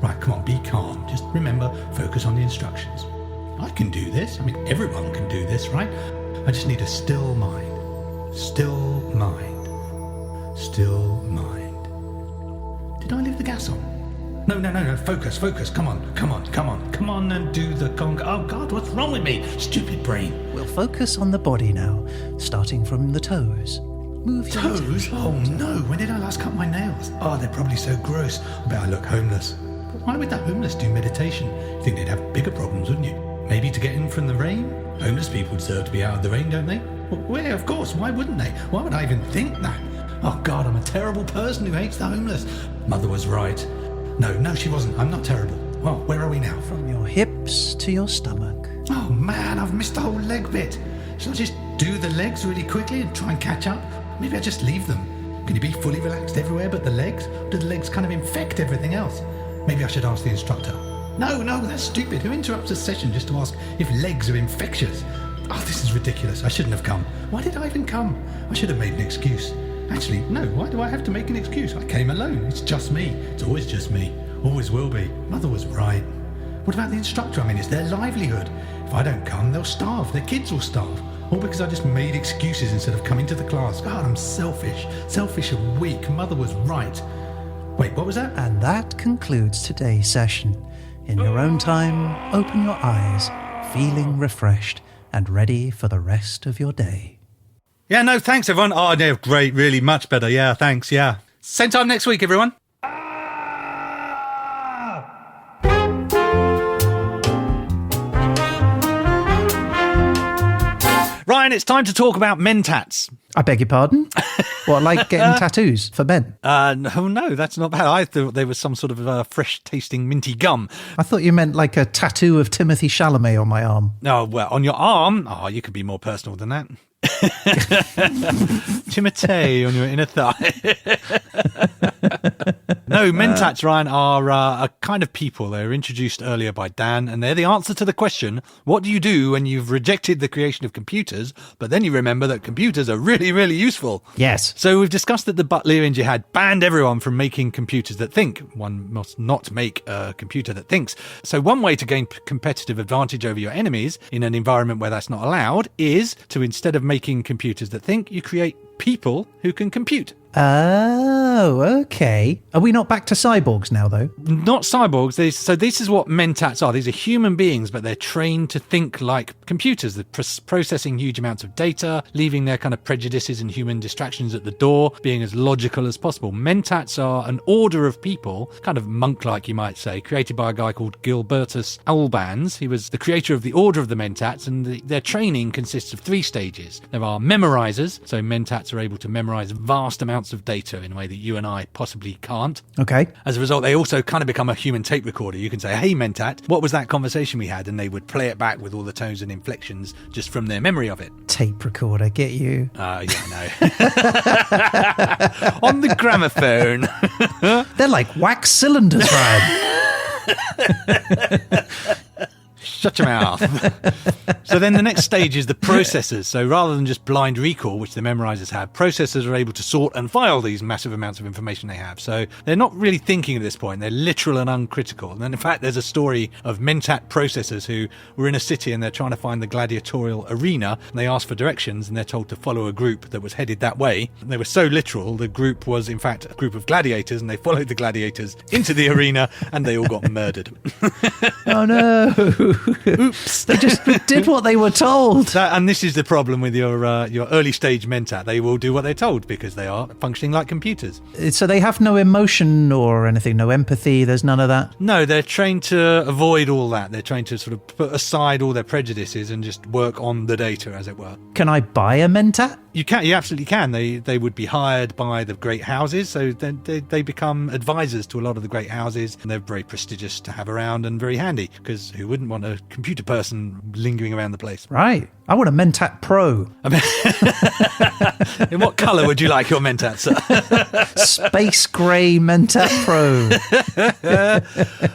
Right, come on, be calm. Just remember, focus on the instructions. I can do this. I mean, everyone can do this, right? I just need a still mind. Still mind. Still mind. Did I leave the gas on? No. Focus. Come on and do the conga. Oh, God, what's wrong with me? Stupid brain. We'll focus on the body now, starting from the toes. Move your Toes? attention. Oh, no. When did I last cut my nails? Oh, they're probably so gross. I bet I look homeless. But why would the homeless do meditation? You think they'd have bigger problems, wouldn't you? Maybe to get in from the rain? Homeless people deserve to be out of the rain, don't they? Well, yeah, of course. Why wouldn't they? Why would I even think that? Oh, God, I'm a terrible person who hates the homeless. Mother was right. No, she wasn't. I'm not terrible. Well, where are we now? From your hips to your stomach. Oh, man, I've missed the whole leg bit. Shall I just do the legs really quickly and try and catch up? Maybe I just leave them. Can you be fully relaxed everywhere but the legs? Or do the legs kind of infect everything else? Maybe I should ask the instructor. No, that's stupid. Who interrupts a session just to ask if legs are infectious? Oh, this is ridiculous. I shouldn't have come. Why did I even come? I should have made an excuse. Actually, no, why do I have to make an excuse? I came alone. It's just me. It's always just me. Always will be. Mother was right. What about the instructor? I mean, it's their livelihood. If I don't come, they'll starve. Their kids will starve. All because I just made excuses instead of coming to the class. God, I'm selfish. Selfish and weak. Mother was right. Wait, what was that? And that concludes today's session. In your own time, open your eyes, feeling refreshed and ready for the rest of your day. Yeah, no, thanks, everyone. Oh, they're great. Really much better. Yeah, thanks. Yeah. Same time next week, everyone. Ryan, it's time to talk about mentats. I beg your pardon? What, like getting tattoos for men? No, that's not bad. I thought they were some sort of fresh-tasting minty gum. I thought you meant like a tattoo of Timothy Chalamet on my arm. Oh, well, on your arm? Oh, you could be more personal than that. Timotei on your inner thigh. No, mentats, Ryan, are a kind of people. They were introduced earlier by Dan, and they're the answer to the question, what do you do when you've rejected the creation of computers, but then you remember that computers are really, really useful? Yes. So we've discussed that the Butlerian Jihad banned everyone from making computers that think. One must not make a computer that thinks. So one way to gain competitive advantage over your enemies in an environment where that's not allowed is to, instead of making computers that think, you create people who can compute. Oh, okay. Are we not back to cyborgs now, though? Not cyborgs. So this is what mentats are. These are human beings, but they're trained to think like computers. They're processing huge amounts of data, leaving their kind of prejudices and human distractions at the door, being as logical as possible. Mentats are an order of people, kind of monk-like, you might say, created by a guy called Gilbertus Albans. He was the creator of the Order of the Mentats, and their training consists of 3 stages. There are memorizers, so mentats are able to memorize vast amounts of data in a way that you and I possibly can't. Okay. As a result, they also kind of become a human tape recorder. You can say, hey, Mentat, what was that conversation we had? And they would play it back with all the tones and inflections just from their memory of it. Tape recorder, get you. Yeah, no. On the gramophone. They're like wax cylinders, Ryan. Shut your mouth. So then the next stage is the processors. So rather than just blind recall, which the memorizers have, processors are able to sort and file these massive amounts of information they have. So they're not really thinking at this point. They're literal and uncritical. And in fact, there's a story of Mentat processors who were in a city and they're trying to find the gladiatorial arena. And they ask for directions and they're told to follow a group that was headed that way. And they were so literal, the group was in fact a group of gladiators, and they followed the gladiators into the arena and they all got murdered. Oh no. Oops. They just did what they were told. And this is the problem with your early stage Mentat. They will do what they're told because they are functioning like computers. So they have no emotion or anything, no empathy, there's none of that? No, they're trained to avoid all that. They're trained to sort of put aside all their prejudices and just work on the data, as it were. Can I buy a Mentat? You absolutely can. They would be hired by the great houses, so they become advisors to a lot of the great houses, and they're very prestigious to have around and very handy, because who wouldn't want a computer person lingering around the place? Right. I want a Mentat Pro. In what colour would you like your Mentat, sir? Space grey Mentat Pro.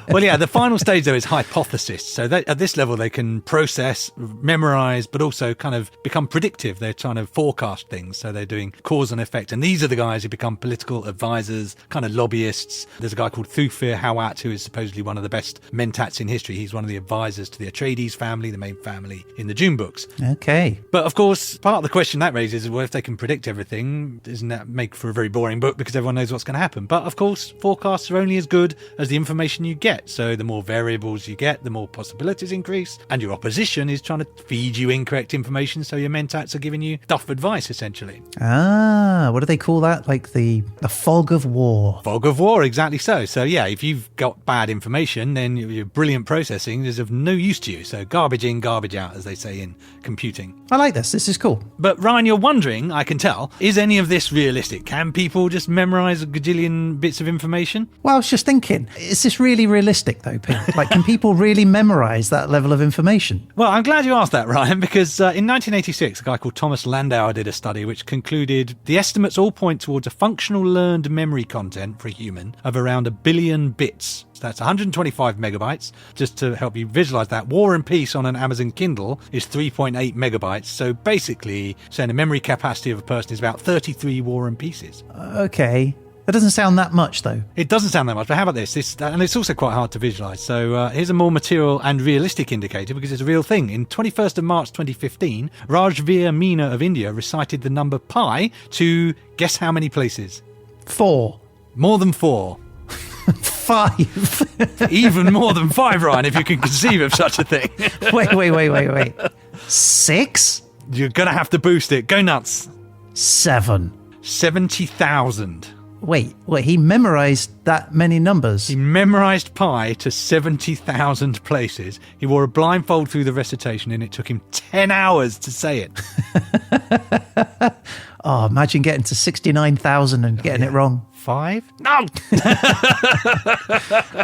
Well, yeah, the final stage, though, is hypothesis. So at this level, they can process, memorise, but also kind of become predictive. They're trying to forecast things. So they're doing cause and effect. And these are the guys who become political advisors, kind of lobbyists. There's a guy called Thufir Hawat, who is supposedly one of the best Mentats in history. He's one of the advisors to the Atreides family, the main family in the Dune books. Okay. But of course, part of the question that raises is, well, if they can predict everything, doesn't that make for a very boring book because everyone knows what's going to happen? But of course, forecasts are only as good as the information you get. So the more variables you get, the more possibilities increase. And your opposition is trying to feed you incorrect information, so your Mentats are giving you duff advice, essentially. Ah, what do they call that? Like the fog of war. Fog of war, exactly so. So yeah, if you've got bad information, then your brilliant processing is of no use to you. So garbage in, garbage out, as they say in computing. I like this. This is cool. But Ryan, you're wondering, I can tell, is any of this realistic? Can people just memorise a gajillion bits of information? Well, I was just thinking, is this really realistic though, Pete? Like, can people really memorise that level of information? Well, I'm glad you asked that, Ryan, because in 1986, a guy called Thomas Landauer did a study which concluded the estimates all point towards a functional learned memory content for a human of around 1 billion bits. So that's 125 megabytes. Just to help you visualise that, War and Peace on an Amazon Kindle is 3.8 megabytes. So basically, saying the memory capacity of a person is about 33 War and Pieces. Okay. That doesn't sound that much, though. It doesn't sound that much, but how about this? And it's also quite hard to visualise. So here's a more material and realistic indicator, because it's a real thing. In 21st of March 2015, Rajveer Meena of India recited the number pi to guess how many places? 4. More than 4. 5. Even more than 5, Ryan, if you can conceive of such a thing. Wait. 6? You're going to have to boost it. Go nuts. 7. 70,000. Wait, he memorised that many numbers? He memorised pi to 70,000 places. He wore a blindfold through the recitation and it took him 10 hours to say it. Oh, imagine getting to 69,000 and getting it wrong. 5? No!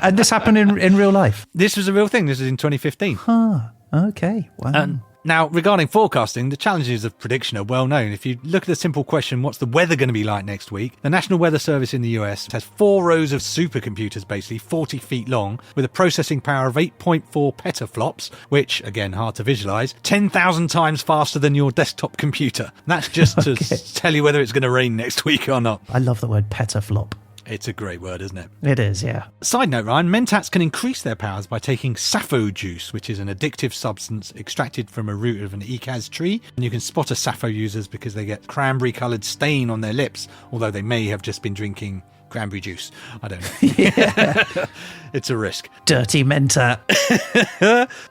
And this happened in real life? This was a real thing. This was in 2015. Huh, okay. Wow. Now, regarding forecasting, the challenges of prediction are well known. If you look at the simple question, what's the weather going to be like next week? The National Weather Service in the US has 4 rows of supercomputers, basically 40 feet long, with a processing power of 8.4 petaflops, which, again, hard to visualise, 10,000 times faster than your desktop computer. And that's just to tell you whether it's going to rain next week or not. I love the word petaflop. It's a great word, isn't it? It is, yeah. Side note, Ryan, Mentats can increase their powers by taking sappho juice, which is an addictive substance extracted from a root of an ecaz tree. And you can spot a sappho users because they get cranberry-coloured stain on their lips, although they may have just been drinking cranberry juice. I don't know. Yeah. It's a risk. Dirty Mentat.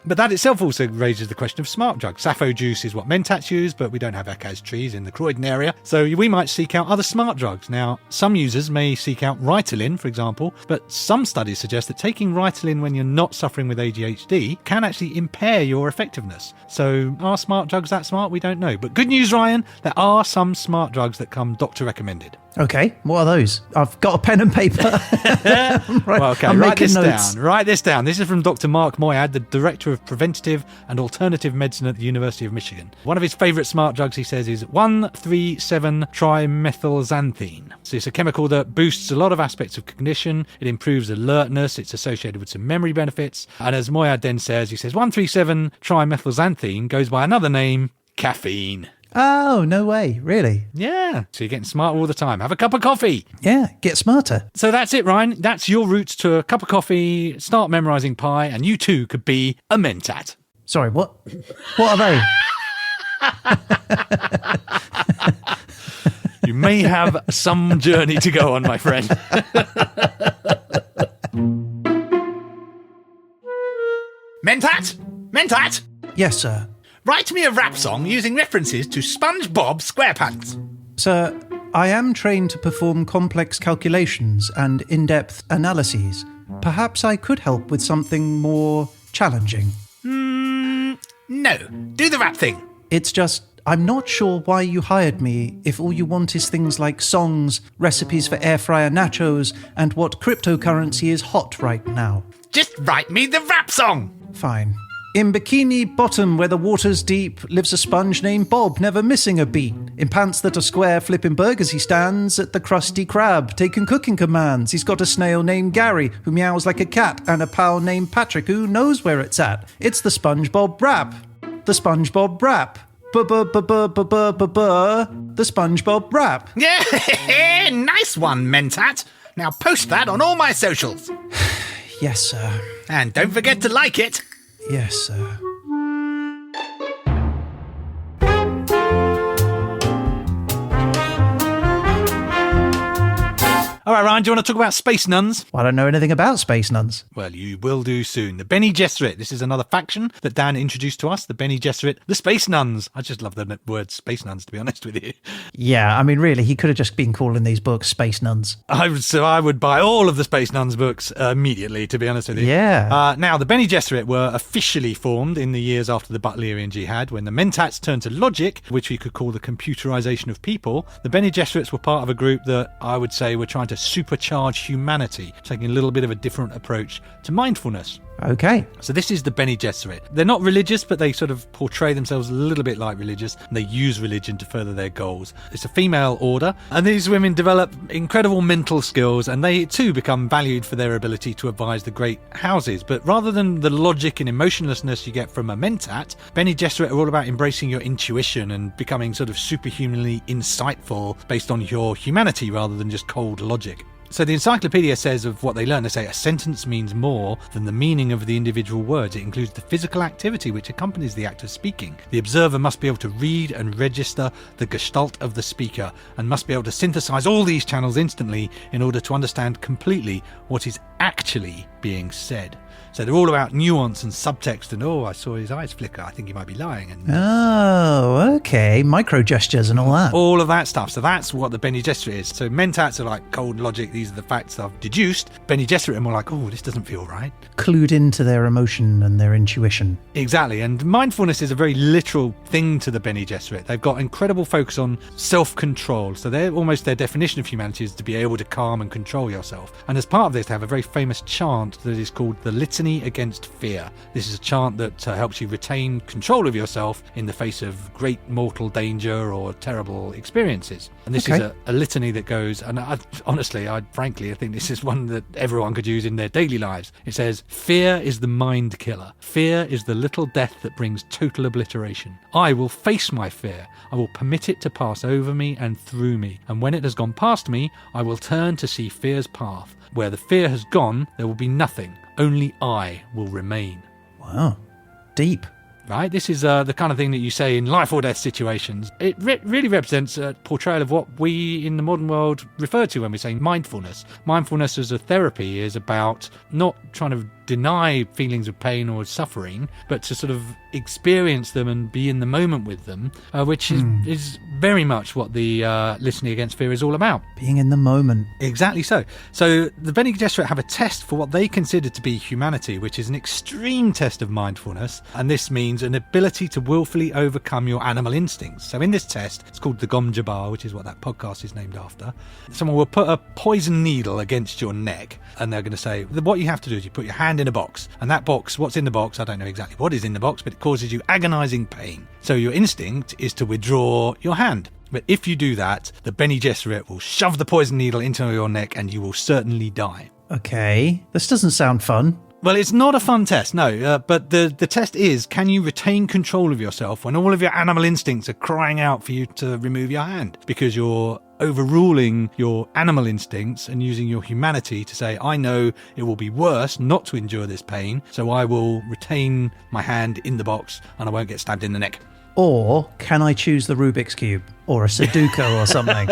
But that itself also raises the question of smart drugs. Sappho juice is what Mentats use, but we don't have ecaz trees in the Croydon area, so we might seek out other smart drugs. Now, some users may seek out Ritalin, for example, but some studies suggest that taking Ritalin when you're not suffering with ADHD can actually impair your effectiveness. So are smart drugs that smart? We don't know. But good news, Ryan, there are some smart drugs that come doctor recommended. Okay, what are those? I've got a pen and paper. Well, okay, I'm write making this notes. down. Write this down. This is from Dr. Mark Moyad, the Director of Preventative and Alternative Medicine at the University of Michigan. One of his favourite smart drugs, he says, is 1,3,7-trimethylxanthine. So it's a chemical that boosts a lot of aspects of cognition. It improves alertness. It's associated with some memory benefits. And as Moyad then says, he says 1,3,7-trimethylxanthine goes by another name, caffeine. Oh, no way. Really? Yeah. So you're getting smarter all the time. Have a cup of coffee. Yeah, get smarter. So that's it, Ryan. That's your route to a cup of coffee, start memorising pi, and you too could be a mentat. Sorry, what? What are they? You may have some journey to go on, my friend. Mentat? Mentat? Yes, sir. Write me a rap song using references to SpongeBob SquarePants. Sir, I am trained to perform complex calculations and in-depth analyses. Perhaps I could help with something more challenging. No. Do the rap thing. It's just, I'm not sure why you hired me if all you want is things like songs, recipes for air fryer nachos, and what cryptocurrency is hot right now. Just write me the rap song. Fine. In Bikini Bottom, where the water's deep, lives a sponge named Bob, never missing a beat. In pants that are square, flipping burgers he stands at the Krusty Krab, taking cooking commands. He's got a snail named Gary, who meows like a cat, and a pal named Patrick, who knows where it's at. It's the SpongeBob rap. The SpongeBob rap. The SpongeBob rap. Yeah, nice one, Mentat. Now post that on all my socials. Yes, sir. And don't forget to like it. Yes, sir. All right, Ryan, do you want to talk about Space Nuns? Well, I don't know anything about Space Nuns. Well, you will do soon. The Bene Gesserit. This is another faction that Dan introduced to us, the Bene Gesserit, the Space Nuns. I just love the word Space Nuns, to be honest with you. Yeah, I mean, really, he could have just been calling these books Space Nuns. I would buy all of the Space Nuns books immediately, to be honest with you. Yeah. Now, the Bene Gesserit were officially formed in the years after the Butlerian Jihad, when the Mentats turned to logic, which we could call the computerization of people. The Bene Gesserits were part of a group that I would say were trying to supercharge humanity, taking a little bit of a different approach to mindfulness. Okay. So this is the Bene Gesserit. They're not religious, but they sort of portray themselves a little bit like religious, and they use religion to further their goals. It's a female order, and these women develop incredible mental skills, and they too become valued for their ability to advise the great houses. But rather than the logic and emotionlessness you get from a Mentat, Bene Gesserit are all about embracing your intuition and becoming sort of superhumanly insightful based on your humanity rather than just cold logic. So the encyclopedia says of what they learn, they say a sentence means more than the meaning of the individual words. It includes the physical activity which accompanies the act of speaking. The observer must be able to read and register the gestalt of the speaker and must be able to synthesize all these channels instantly in order to understand completely what is actually being said. So they're all about nuance and subtext and, oh, I saw his eyes flicker, I think he might be lying. And oh, okay. Micro gestures and all that. all of that stuff. So that's what the Bene Gesserit is. So Mentats are like cold logic, these are the facts I've deduced. Bene Gesserit are more like, oh, this doesn't feel right. Clued into their emotion and their intuition. Exactly. And mindfulness is a very literal thing to the Bene Gesserit. They've got incredible focus on self-control. So they're almost their definition of humanity is to be able to calm and control yourself. And as part of this, they have a very famous chant that is called the Litany Against Fear. This is a chant that helps you retain control of yourself in the face of great mortal danger or terrible experiences. And this is a litany that goes, and I frankly think this is one that everyone could use in their daily lives. It says, fear is the mind killer. Fear is the little death that brings total obliteration. I will face my fear. I will permit it to pass over me and through me. And when it has gone past me, I will turn to see fear's path. Where the fear has gone, there will be nothing. Only I will remain. Wow. Deep. Right? This is the kind of thing that you say in life or death situations. It really represents a portrayal of what we in the modern world refer to when we say mindfulness. Mindfulness as a therapy is about not trying to deny feelings of pain or suffering, but to sort of experience them and be in the moment with them, which is very much what the Listening Against Fear is all about. Being in the moment. Exactly so. So the Bene Gesserit have a test for what they consider to be humanity, which is an extreme test of mindfulness, and this means an ability to willfully overcome your animal instincts. So in this test, it's called the jabbar, which is what that podcast is named after. Someone will put a poison needle against your neck, and they're going to say, what you have to do is you put your hand in a box, and that box, what's in the box, I don't know exactly what is in the box, but it causes you agonizing pain. So your instinct is to withdraw your hand. But if you do that, the Bene Gesserit will shove the poison needle into your neck and you will certainly die. Okay, this doesn't sound fun. Well, it's not a fun test, no, but the test is, can you retain control of yourself when all of your animal instincts are crying out for you to remove your hand? Because you're overruling your animal instincts and using your humanity to say, I know it will be worse not to endure this pain, so I will retain my hand in the box and I won't get stabbed in the neck. Or can I choose the Rubik's Cube or a Sudoku or something?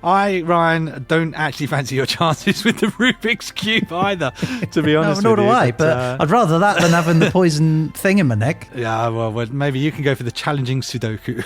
I, Ryan, don't actually fancy your chances with the Rubik's Cube either, to be honest. Nor with do you. I, but I'd rather that than having the poison thing in my neck. Yeah, well, maybe you can go for the challenging Sudoku.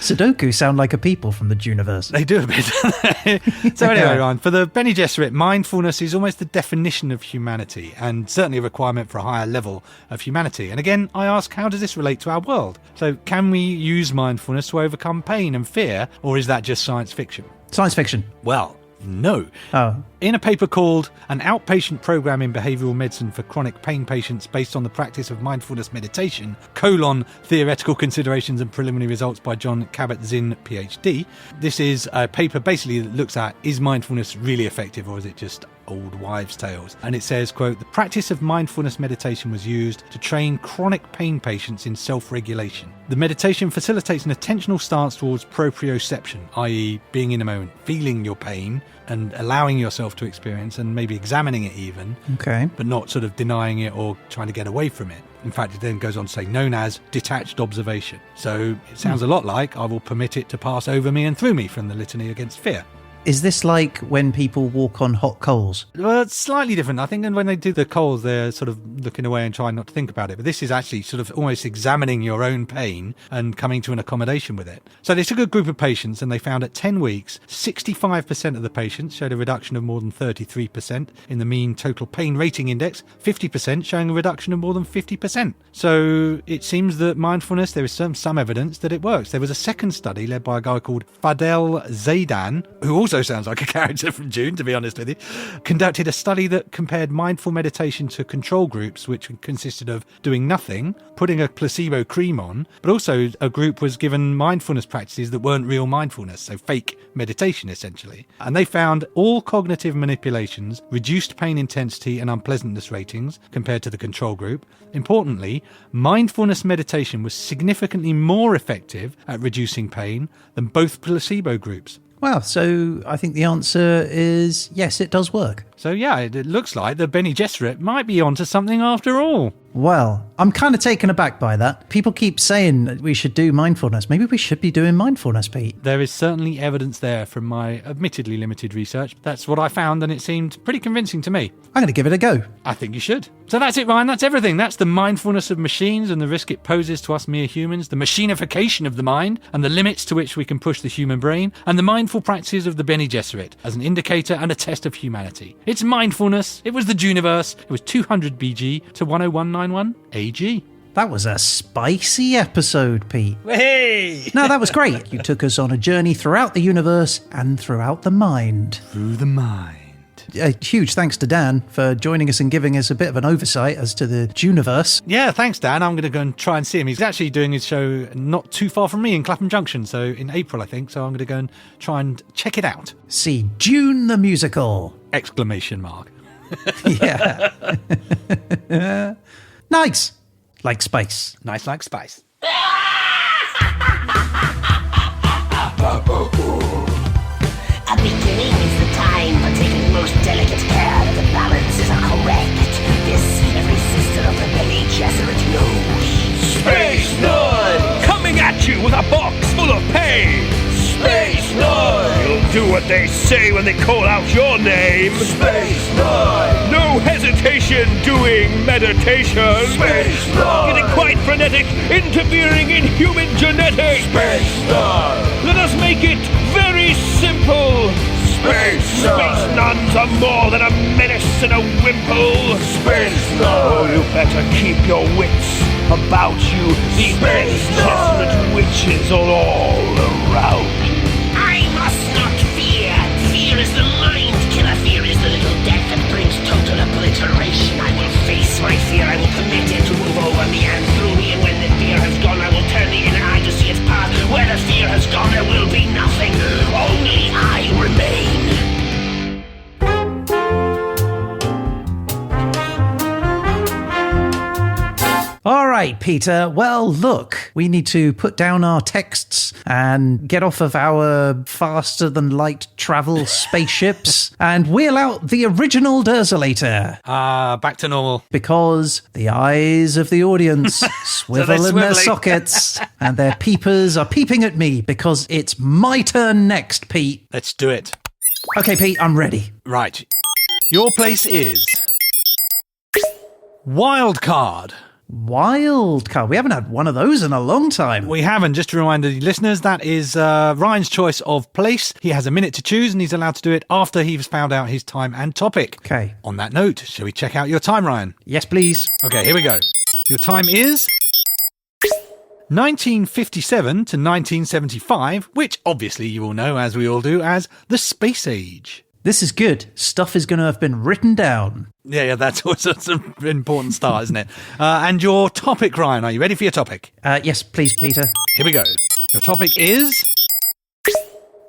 Sudoku sound like a people from the Duniverse. They do a bit, don't they? So anyway, Ryan, for the Bene Gesserit, mindfulness is almost the definition of humanity and certainly a requirement for a higher level of humanity. And again, I ask, how does this relate to our world? So can we use mindfulness to overcome pain and fear, or is that just science fiction? Science fiction. Well, no. Oh. In a paper called An Outpatient Program in Behavioral Medicine for Chronic Pain Patients Based on the Practice of Mindfulness Meditation, Theoretical Considerations and Preliminary Results by John Kabat-Zinn, PhD. This is a paper basically that looks at, is mindfulness really effective or is it just old wives' tales? And it says, quote, the practice of mindfulness meditation was used to train chronic pain patients in self-regulation. The meditation facilitates an attentional stance towards proprioception, i.e. being in a moment, feeling your pain and allowing yourself to experience and maybe examining it even, okay, but not sort of denying it or trying to get away from it. In fact, it then goes on to say, known as detached observation. So it sounds a lot like I will permit it to pass over me and through me from the Litany Against Fear. Is this like when people walk on hot coals? Well, it's slightly different. I think when they do the coals, they're sort of looking away and trying not to think about it. But this is actually sort of almost examining your own pain and coming to an accommodation with it. So they took a group of patients and they found at 10 weeks, 65% of the patients showed a reduction of more than 33% in the mean total pain rating index, 50% showing a reduction of more than 50%. So it seems that mindfulness, there is some evidence that it works. There was a second study led by a guy called Fadel Zaidan, who also sounds like a character from Dune, to be honest with you, conducted a study that compared mindful meditation to control groups, which consisted of doing nothing, putting a placebo cream on, but also a group was given mindfulness practices that weren't real mindfulness, so fake meditation essentially. And they found all cognitive manipulations reduced pain intensity and unpleasantness ratings compared to the control group. Importantly, mindfulness meditation was significantly more effective at reducing pain than both placebo groups. Wow, so I think the answer is yes, it does work. So yeah, it looks like the Bene Gesserit might be onto something after all. Well, I'm kind of taken aback by that. People keep saying that we should do mindfulness. Maybe we should be doing mindfulness, Pete. There is certainly evidence there from my admittedly limited research. That's what I found, and it seemed pretty convincing to me. I'm going to give it a go. I think you should. So that's it, Ryan. That's everything. That's the mindfulness of machines and the risk it poses to us mere humans, the machinification of the mind and the limits to which we can push the human brain, and the mindful practices of the Bene Gesserit as an indicator and a test of humanity. It's mindfulness. It was the Duniverse. It was 200 BG to 10191 AG. That was a spicy episode, Pete. Hey! No, that was great. You took us on a journey throughout the universe and throughout the mind. Through the mind. A huge thanks to Dan for joining us and giving us a bit of an oversight as to the Duniverse. Yeah, thanks, Dan. I'm going to go and try and see him. He's actually doing his show not too far from me in Clapham Junction, so in April, I think. So I'm going to go and try and check it out. See Dune the musical! Exclamation mark. Yeah. Nice. Like space. Nice like spice. A beginning is the time for taking most delicate care that the balances are correct. This every sister of the Bene Gesserit knows. Space Nun! Coming at you with a box full of pain! Space Nun! You'll do what they say when they call out your name! Space Nun! No hesitation! meditation doing meditation. Space Nuns! Getting quite frenetic, interfering in human genetics. Space Nuns! Let us make it very simple. Space Nuns! Space Nuns are more than a menace and a wimple. Space Nuns! Oh, you better keep your wits about you. The desolate witches are all around you. I must not fear. Fear is the mind killer. Fear is the little death that brings total obliteration. I will face my fear. I will permit it to move over me and through me. And when the fear has gone, I will turn the inner eye to see its path. Where the fear has gone, there will be nothing. Only I remain. All right, Peter. Well, look, we need to put down our texts and get off of our faster-than-light travel spaceships and wheel out the original Derzolator. Back to normal. Because the eyes of the audience swivel in their swiveling. sockets and their peepers are peeping at me because it's my turn next, Pete. Let's do it. Okay, Pete, I'm ready. Right. Your place is... Wild card. Wild card. We haven't had one of those in a long time. We haven't. Just to remind the listeners, that is Ryan's choice of place. He has a minute to choose and he's allowed to do it after he's found out his time and topic. Okay. On that note, shall we check out your time, Ryan? Yes, please. Okay, here we go. Your time is 1957 to 1975, which obviously you all know, as we all do, as the Space Age. This is good. Stuff is going to have been written down. Yeah, that's always an important start, isn't it? And your topic, Ryan, are you ready for your topic? Yes, please, Peter. Here we go. Your topic is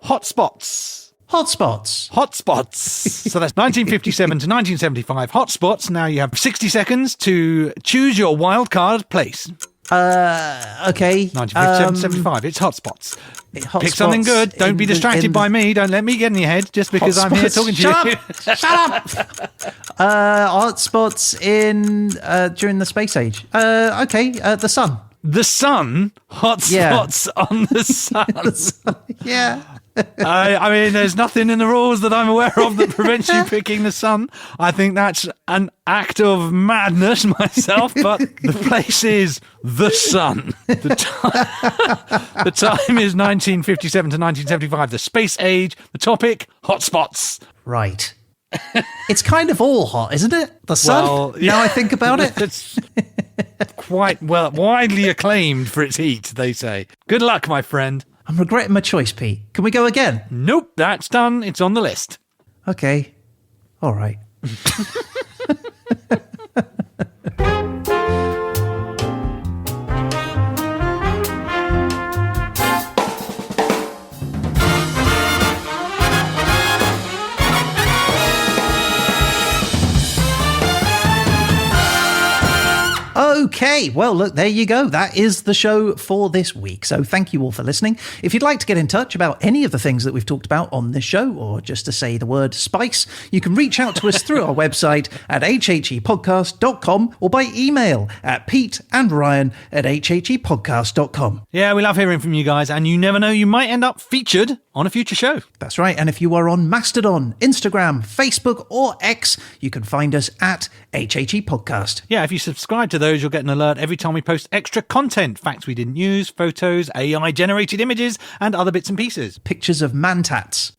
hotspots. Hotspots. Hotspots. So that's 1957 to 1975 hotspots. Now you have 60 seconds to choose your wild card place. Okay. 1957 to 75. It's hotspots. Hotspots Pick something good. Don't be distracted by me. Don't let me get in your head just because I'm here talking to you. Shut up! Hotspots in during the space age. Okay, the sun. The sun? Hotspots on the sun? Yeah. I mean, there's nothing in the rules that I'm aware of that prevents you picking the sun. I think that's an act of madness myself, but the place is the sun. The time is 1957 to 1975, the space age. The topic, hotspots. Right. It's kind of all hot, isn't it? The sun? Well, yeah. Now I think about it. It's quite widely acclaimed for its heat, they say. Good luck, my friend. I'm regretting my choice, Pete. Can we go again? Nope, that's done. It's on the list. Okay. All right. Okay, well, look, there you go. That is the show for this week. So thank you all for listening. If you'd like to get in touch about any of the things that we've talked about on this show, or just to say the word spice, you can reach out to us through our website at hhepodcast.com or by email at peteandryan@hhepodcast.com. Yeah, we love hearing from you guys, and you never know, you might end up featured on a future show. That's right. And if you are on Mastodon, Instagram, Facebook, or X, you can find us at HHE Podcast. Yeah, if you subscribe to those, you'll get an alert every time we post extra content, facts we didn't use, photos, AI-generated images, and other bits and pieces. Pictures of Mentats.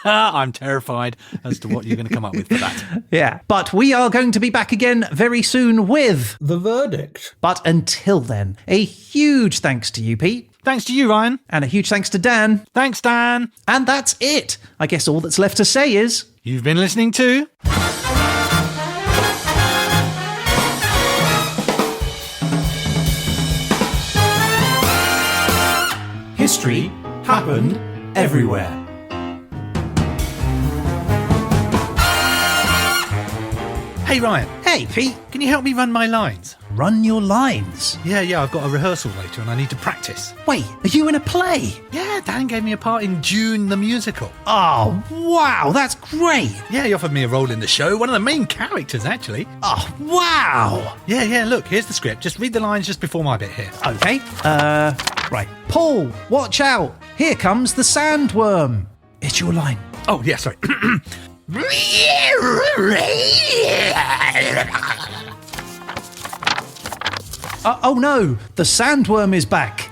I'm terrified as to what you're going to come up with for that. Yeah, but we are going to be back again very soon with The Verdict. But until then, a huge thanks to you, Pete. Thanks to you, Ryan. And a huge thanks to Dan. Thanks, Dan. And that's it. I guess all that's left to say is... You've been listening to... History happened everywhere. Hey, Ryan. Hey, Pete. Can you help me run my lines? Run your lines? Yeah, I've got a rehearsal later and I need to practice. Wait, are you in a play? Yeah, Dan gave me a part in Dune the musical. Oh, wow, that's great. Yeah, he offered me a role in the show, one of the main characters, actually. Oh, wow. Yeah, look, here's the script. Just read the lines just before my bit here. Okay, right. Paul, watch out. Here comes the sandworm. It's your line. Oh, yeah, sorry. Oh no, the sandworm is back.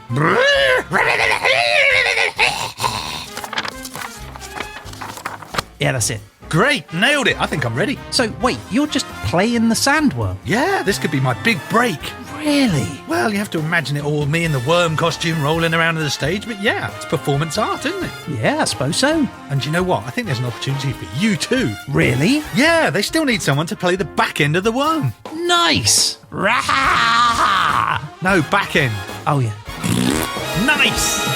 Yeah, that's it. Great, nailed it. I think I'm ready. So wait, you're just playing the sandworm? Yeah, this could be my big break. Really? Well, you have to imagine it all, me in the worm costume rolling around on the stage, but yeah, it's performance art, isn't it? Yeah, I suppose so. And you know what? I think there's an opportunity for you too. Really? Yeah, they still need someone to play the back end of the worm. Nice! No, back end. Oh yeah. Nice!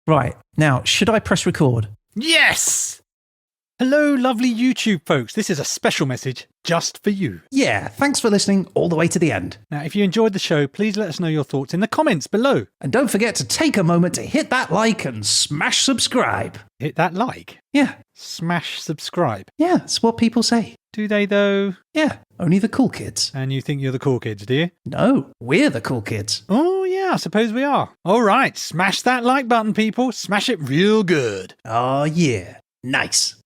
Right, now, should I press record? Yes! Hello, lovely YouTube folks. This is a special message just for you. Yeah, thanks for listening all the way to the end. Now, if you enjoyed the show, please let us know your thoughts in the comments below. And don't forget to take a moment to hit that like and smash subscribe. Hit that like? Yeah. Smash subscribe? Yeah, it's what people say. Do they though? Yeah, only the cool kids. And you think you're the cool kids, do you? No, we're the cool kids. Oh, yeah, I suppose we are. All right, smash that like button, people. Smash it real good. Oh, yeah. Nice.